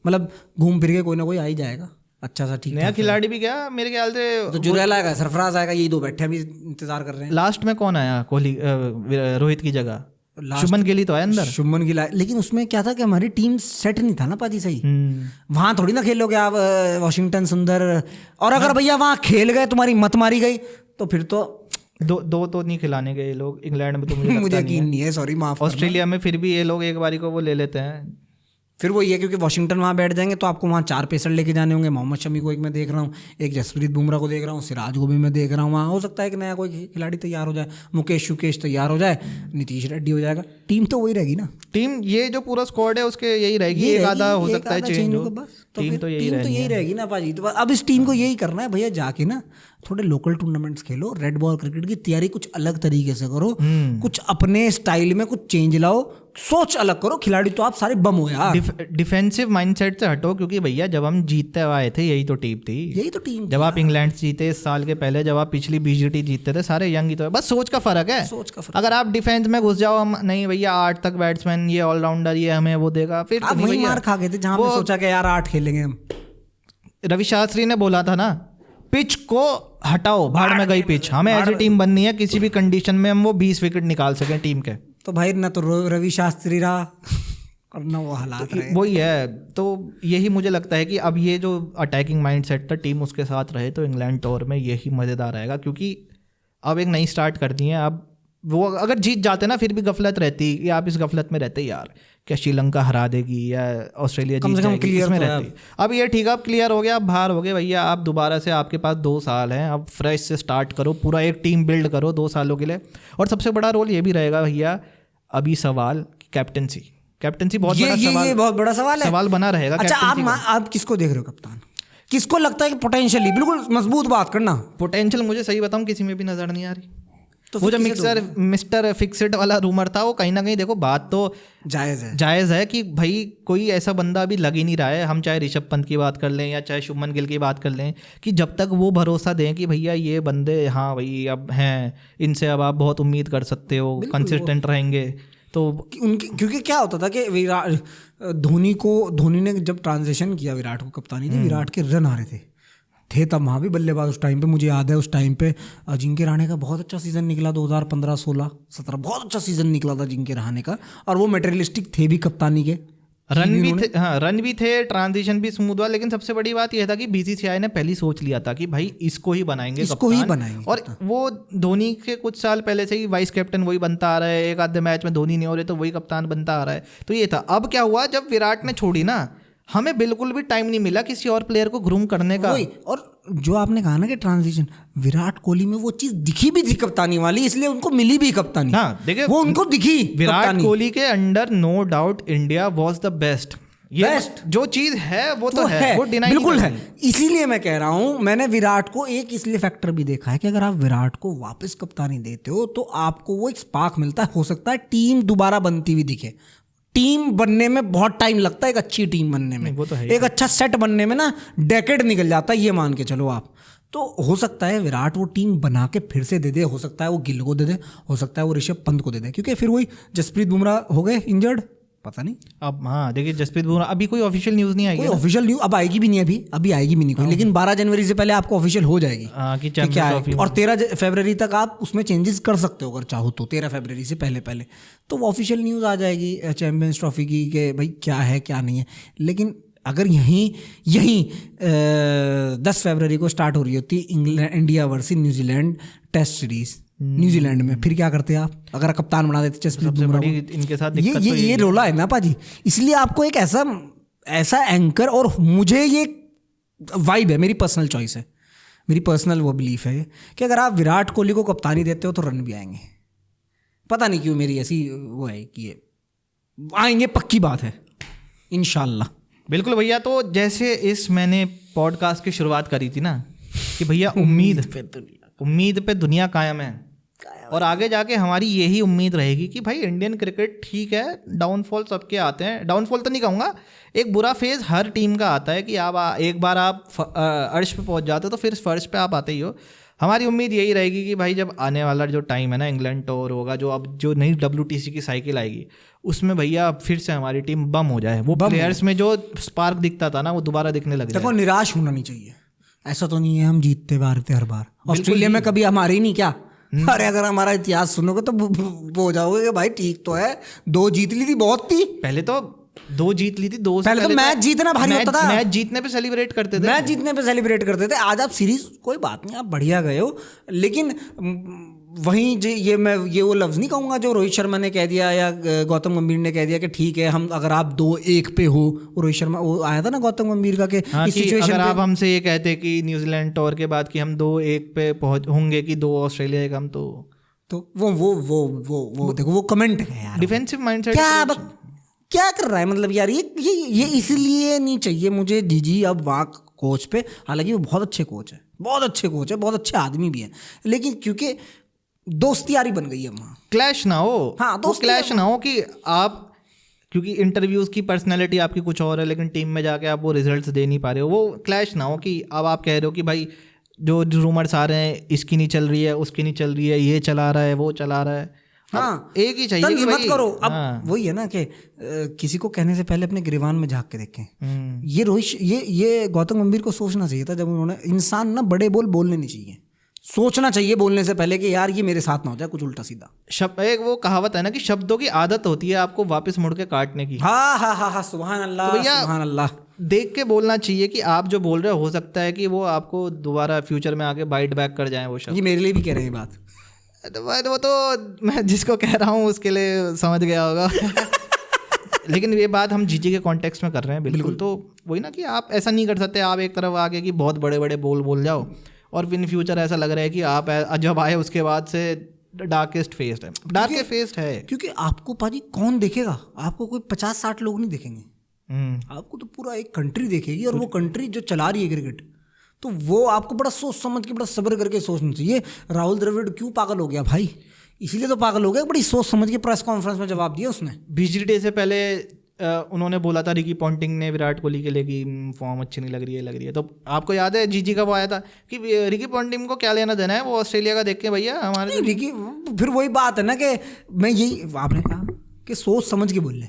मतलब घूम फिर के कोई ना कोई आ ही जाएगा अच्छा सा। ठीक, नया खिलाड़ी भी क्या, मेरे ख्याल से तो जुरैल आएगा, सरफराज आएगा, यही 2 बैठे अभी इंतजार कर रहे हैं। लास्ट में कौन आया कोहली रोहित की जगह? शुभमन गिल तो आया अंदर, शुभमन गिल, लेकिन उसमें क्या था कि हमारी टीम सेट नहीं था ना पाजी सही। वहां थोड़ी ना खेलोगे आप वॉशिंगटन सुंदर, और अगर भैया वहां खेल गए, तुम्हारी मत मारी गई, तो फिर तो दो तो नहीं खिलाने गए लोग इंग्लैंड में, तो मुझे यकीन नहीं है, सॉरी माफ। ऑस्ट्रेलिया में फिर भी ये लोग एक बारी को वो ले लेते हैं। फिर वो ये, क्योंकि वॉशिंगटन वहाँ बैठ जाएंगे तो आपको वहाँ 4 पेसर लेके जाने होंगे। मोहम्मद शमी को एक मैं देख रहा हूँ, एक जसप्रीत बुमराह को देख रहा हूँ, सिराज को भी मैं देख रहा हूँ। वहाँ हो सकता है कि नया कोई खिलाड़ी तैयार हो जाए, मुकेश तैयार हो जाए, नीतीश रेड्डी हो जाएगा, टीम तो वही रहेगी ना। टीम ये जो पूरा स्क्वाड है उसके यही रहेगी, एक आधा हो सकता है चेंज हो, बस टीम तो यही रहेगी ना पाजी। तो अब इस टीम को यही करना है भैया, जाके ना थोड़े लोकल टूर्नामेंट्स खेलो, रेड बॉल क्रिकेट की तैयारी कुछ अलग तरीके से करो, कुछ अपने स्टाइल में कुछ चेंज लाओ, सोच अलग करो। खिलाड़ी तो आप सारे बम हो यार। डिफेंसिव माइंडसेट से हटो, क्योंकि भैया जब हम जीतते आए थे यही तो टीम। जब आप इंग्लैंड जीते इस साल के पहले, जब आप पिछली बीजीटी जीतते थे, सारे यंग ही तो है। बस सोच का फर्क है, अगर आप डिफेंस में घुस जाओ, हम नहीं भैया 8 तक बैट्समैन, ये ऑलराउंडर, ये हमें वो देगा, फिर आप वही मार खा गए थे जहां पे सोचा कि यार 8 खेलेंगे हम। रवि शास्त्री ने बोला था ना, पिच को हटाओ, भाड़ में गई पिच, हमें ऐसी टीम बननी है किसी भी कंडीशन में हम वो 20 विकेट निकाल सकें टीम के। तो भाई ना तो रवि शास्त्री रहा और ना वो हालात रहे, वही है। तो यही मुझे लगता है कि अब ये जो अटैकिंग माइंडसेट था, टीम उसके साथ रहे तो इंग्लैंड टूर में यही मज़ेदार रहेगा, क्योंकि अब एक नई स्टार्ट कर दी है। अब वो अगर जीत जाते ना, फिर भी गफलत रहती कि आप इस गफलत में रहते यार, क्या श्रीलंका हरा देगी या ऑस्ट्रेलिया जीत जाएगी, इसमें रहती। अब ये ठीक है, अब क्लियर हो गया, अब बाहर हो गए भैया, आप दोबारा से, आपके पास 2 साल हैं, अब फ्रेश से स्टार्ट करो, पूरा एक टीम बिल्ड करो 2 सालों के लिए। और सबसे बड़ा रोल ये भी रहेगा भैया, अभी सवाल कैप्टनसी बहुत बड़ा सवाल, ये बहुत बड़ा सवाल है, सवाल बना रहेगा। अच्छा आप किसको देख रहे हो कप्तान? किसको लगता है कि पोटेंशियली, बिल्कुल मजबूत बात करना। पोटेंशियल मुझे सही बताऊं किसी में भी नजर नहीं आ रही। तो वो जो मिस्टर फिक्सड वाला रूमर था वो कहीं ना कहीं देखो बात तो जायज़ है कि भाई कोई ऐसा बंदा अभी लग ही नहीं रहा है। हम चाहे ऋषभ पंत की बात कर लें या चाहे शुभमन गिल की बात कर लें, कि जब तक वो भरोसा दें कि भैया ये बंदे हाँ भाई अब हैं, इनसे अब आप बहुत उम्मीद कर सकते हो, कंसिस्टेंट रहेंगे, तो उनके क्योंकि क्या होता था कि धोनी ने जब ट्रांजिशन किया विराट को कप्तानी थी, विराट के रन आ रहे थे तब वहाँ भी बल्लेबाज उस टाइम पे, मुझे याद है उस टाइम पे अजिंक्य रहाणे का बहुत अच्छा सीजन निकला 2015, 16, 17 बहुत अच्छा सीजन निकला था अजिंक्य रहाणे का, और वो मटेरियलिस्टिक थे भी कप्तानी के, रन भी थे, ट्रांजिशन भी स्मूथ हुआ। लेकिन सबसे बड़ी बात यह था कि बीसीसीआई ने पहले सोच लिया था कि भाई इसको ही बनाएंगे कप्तान। और वो धोनी के कुछ साल पहले से ही वाइस कैप्टन वही बनता आ रहा है, एक आधे मैच में धोनी नहीं हो रहे तो वही कप्तान बनता आ रहा है। तो ये था। अब क्या हुआ, जब विराट ने छोड़ी ना, हमें बिल्कुल भी टाइम नहीं मिला किसी और प्लेयर को ग्रूम करने का। और जो आपने कहा ना कि ट्रांजिशन, विराट कोहली में वो चीज दिखी भी थी कप्तानी वाली, इसलिए उनको मिली भी कप्तानी। हाँ, देखिए वो उनको दिखी। विराट कोहली के under no doubt India was the best. जो चीज है वो तो है, वो डिनाई बिल्कुल है। इसीलिए मैं कह रहा हूं, मैंने विराट को एक इसलिए फैक्टर भी देखा है कि अगर आप विराट को वापस कप्तानी देते हो तो आपको वो एक स्पार्क मिलता है, हो सकता है टीम दोबारा बनती हुई दिखे। टीम बनने में बहुत टाइम लगता है, एक अच्छी टीम बनने में, वो तो है। एक अच्छा सेट बनने में ना डेकेड निकल जाता है, ये मान के चलो आप। तो हो सकता है विराट वो टीम बना के फिर से दे दे, हो सकता है वो गिल को दे दे, हो सकता है वो ऋषभ पंत को दे दे, क्योंकि फिर वही जसप्रीत बुमराह हो गए इंजर्ड, पता नहीं अब। हाँ देखिए, जसप्रीत बुमराह अभी कोई ऑफिशियल न्यूज़ नहीं आएगी, ऑफिशियल न्यूज़ अब आएगी भी नहीं, अभी आएगी भी नहीं कोई, लेकिन 12 जनवरी से पहले आपको ऑफिशियल हो जाएगी कि क्या है। और 13 फरवरी तक आप उसमें चेंजेस कर सकते हो अगर चाहो तो, 13 फरवरी से पहले तो वो ऑफिशियल न्यूज़ आ जाएगी चैंपियंस ट्रॉफी की कि भाई क्या है क्या नहीं है। लेकिन अगर यहीं 10 फरवरी को स्टार्ट हो रही होती India versus New Zealand test series New Zealand में, फिर क्या करते आप अगर कप्तान बना देते जसप्रीत बुमराह? इनके साथ ये रोला है ना पाजी। इसलिए आपको एक ऐसा एंकर, और मुझे ये वाइब है, मेरी पर्सनल चॉइस है, मेरी पर्सनल वो बिलीफ है कि अगर आप विराट कोहली को कप्तानी देते हो तो रन भी आएंगे। पता नहीं क्यों मेरी ऐसी वो है कि ये आएंगे, पक्की बात है इंशाल्लाह। बिल्कुल भैया। तो जैसे मैंने पॉडकास्ट की शुरुआत करी थी ना कि भैया उम्मीद पे दुनिया कायम है, और आगे जाके हमारी यही उम्मीद रहेगी कि भाई इंडियन क्रिकेट ठीक है, डाउनफॉल सबके आते हैं, डाउनफॉल तो नहीं कहूँगा, एक बुरा फेज़ हर टीम का आता है कि आप एक बार आप अर्श पे पहुँच जाते हो तो फिर फर्श पे आप आते ही हो। हमारी उम्मीद यही रहेगी कि भाई जब आने वाला जो टाइम है ना, इंग्लैंड टूर होगा, जो नई WTC की साइकिल आएगी, उसमें भैया फिर से हमारी टीम बम हो जाए, वो प्लेयर्स में जो स्पार्क दिखता था ना वो दोबारा दिखने लग जाए। देखो, निराश होना नहीं चाहिए, ऐसा तो नहीं है हम जीतते हारते हर बार। ऑस्ट्रेलिया में कभी हमारी नहीं क्या? अरे अगर हमारा इतिहास सुनोगे तो वो हो जाओगे कि भाई ठीक तो है, 2 जीत ली थी, बहुत थी। पहले तो 2 जीत ली थी, 2 पहले तो मैच जीतना भारी होता था, मैच जीतने पे सेलिब्रेट करते थे, आज आप सीरीज कोई बात नहीं, आप बढ़िया गए हो। लेकिन वहीं मैं वो लफ्ज़ नहीं कहूँगा जो रोहित शर्मा ने कह दिया या गौतम गंभीर ने कह दिया कि ठीक है हम अगर आप 2-1 पे हो। रोहित शर्मा वो आया था ना गौतम गंभीर का कि इस सिचुएशन अगर आप हमसे ये कहते कि न्यूजीलैंड टूर के बाद कि हम 2-1 पे पहुंच होंगे कि 2 ऑस्ट्रेलिया का, हम तो वो देखो वो कमेंट है यार, डिफेंसिव माइंडसेट क्या कर रहा है, मतलब यार ये इसलिए नहीं चाहिए मुझे जीजी अब वहाँ कोच पे। हालांकि वो बहुत अच्छे कोच है, बहुत अच्छे आदमी भी हैं, लेकिन क्योंकि दोस्ती यारी बन गई है वहाँ, क्लैश ना हो। हाँ, क्लैश ना हो कि आप, क्योंकि इंटरव्यूज़ की पर्सनैलिटी आपकी कुछ और है लेकिन टीम में जाके आप वो रिजल्ट्स दे नहीं पा रहे हो, वो क्लैश ना हो कि अब आप कह रहे हो कि भाई जो रूमर्स आ रहे हैं इसकी नहीं चल रही है, उसकी नहीं चल रही है, ये चला रहा है, वो चला रहा है। हाँ, एक ही चाहिए कि मत करो। अब वही है ना कि किसी को कहने से पहले अपने गिरबान में झांक के देखें। ये गौतम गंभीर को सोचना चाहिए था जब उन्होंने, इंसान ना बड़े बोलने नहीं चाहिए, सोचना चाहिए बोलने से पहले कि यार ये मेरे साथ ना हो जाए कुछ उल्टा सीधा। एक वो कहावत है ना कि शब्दों की आदत होती है आपको वापस मुड़ के काटने की। हाँ, सुभान अल्लाह, तो सुभान अल्लाह। देख के बोलना चाहिए कि आप जो बोल रहे हो सकता है कि वो आपको दोबारा फ्यूचर में आके बाइट बैक कर जाए वो शब्द। ये मेरे लिए भी कह रहे हैं बात, वो तो मैं जिसको कह रहा हूँ उसके लिए समझ गया होगा। लेकिन ये बात हम जीजी के कॉन्टेक्स्ट में कर रहे हैं बिल्कुल। तो वही ना कि आप ऐसा नहीं कर सकते, आप एक तरफ आगे कि बहुत बड़े बड़े बोल जाओ और इन फ्यूचर ऐसा लग रहा है कि आप जब आए उसके बाद से डार्केस्ट फेस्ड है, क्योंकि आपको पाजी कौन देखेगा, आपको कोई 50-60 लोग नहीं देखेंगे, आपको तो पूरा एक कंट्री देखेगी और वो कंट्री जो चला रही है क्रिकेट, तो वो आपको बड़ा सोच समझ के, बड़ा सब्र करके सोचना चाहिए। राहुल द्रविड़ क्यों पागल हो गया भाई? इसीलिए तो पागल हो गया, बड़ी सोच समझ के प्रेस कॉन्फ्रेंस में जवाब दिया उसने। बीजीडे से पहले उन्होंने बोला था रिकी पॉन्टिंग ने विराट कोहली के लिए कि फॉर्म अच्छी नहीं लग रही है। तो आपको याद है जीजी का वो आया था कि रिकी पॉन्टिंग को क्या लेना देना है, वो ऑस्ट्रेलिया का देख के भैया हमारे रिकी, फिर वही बात है ना कि मैं यही आपने कहा कि सोच समझ के बोल ले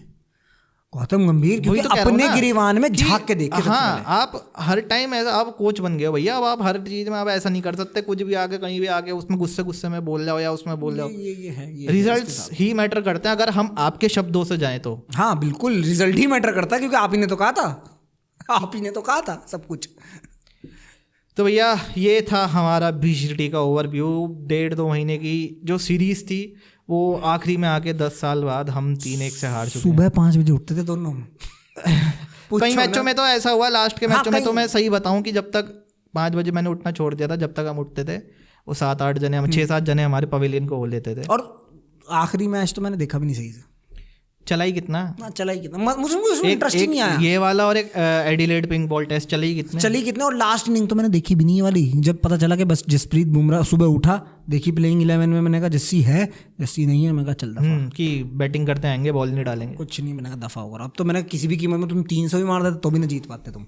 गौतम गंभीर, क्योंकि तो अपने गिरीवान में झांक के देखे। हाँ, आप हर टाइम ऐसा, आप कोच बन गए हो भैया, अब आप हर चीज में आप ऐसा नहीं कर सकते, कुछ भी आके कहीं भी आके उसमें गुस्से में बोल जाओ या उसमें बोल जाओ। ये रिजल्ट्स ही मैटर करते हैं, अगर हम आपके शब्दों से जाएं तो। हाँ बिल्कुल, रिजल्ट ही मैटर करता है, क्योंकि आप ही ने तो कहा था, आप ही ने तो कहा था सब कुछ। तो भैया ये था हमारा बीजीडी का ओवरव्यू। 1.5-2 महीने की जो सीरीज थी वो आखिरी में आके 10 साल बाद हम 3-1 से हार चुके हैं। सुबह 5 बजे उठते थे दोनों। कई मैचों में तो ऐसा हुआ, लास्ट के मैचों में तो मैं सही बताऊं कि जब तक 5 बजे मैंने उठना छोड़ दिया था, जब तक हम उठते थे वो 7-8 जने, हम 6-7 जने हमारे पवेलियन को हो लेते थे। और आखिरी मैच तो मैंने देखा भी नहीं सही से। चला ही कितना? चला ही कितना, मुझे इंटरेस्टिंग नहीं आया। ये वाला और एक एडिलेड पिंक बॉल टेस्ट चली कितने, और लास्ट इनिंग तो मैंने देखी भी नहीं वाली। जब पता चला कि बस जसप्रीत बुमराह, सुबह उठा देखी प्लेइंग 11 में, मैंने कहा जस्सी है, जस्सी नहीं है, मैं कहा चल दफा, कि बैटिंग करते आएंगे बॉल नहीं डालेंगे, कुछ नहीं, मैंने कहा दफा होगा। अब तो मैंने किसी भी कीमत में, तुम 300 भी मार देते तो भी ना जीत पाते तुम।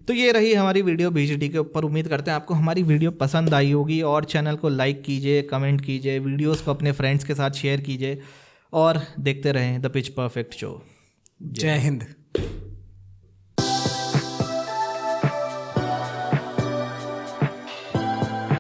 तो ये रही हमारी वीडियो बीजीडी के ऊपर। उम्मीद करते हैं आपको हमारी वीडियो पसंद आई होगी, और चैनल को लाइक कीजिए, कमेंट कीजिए, वीडियोस को अपने फ्रेंड्स के साथ शेयर कीजिए, और देखते रहें द पिच परफेक्ट शो। जय हिंद।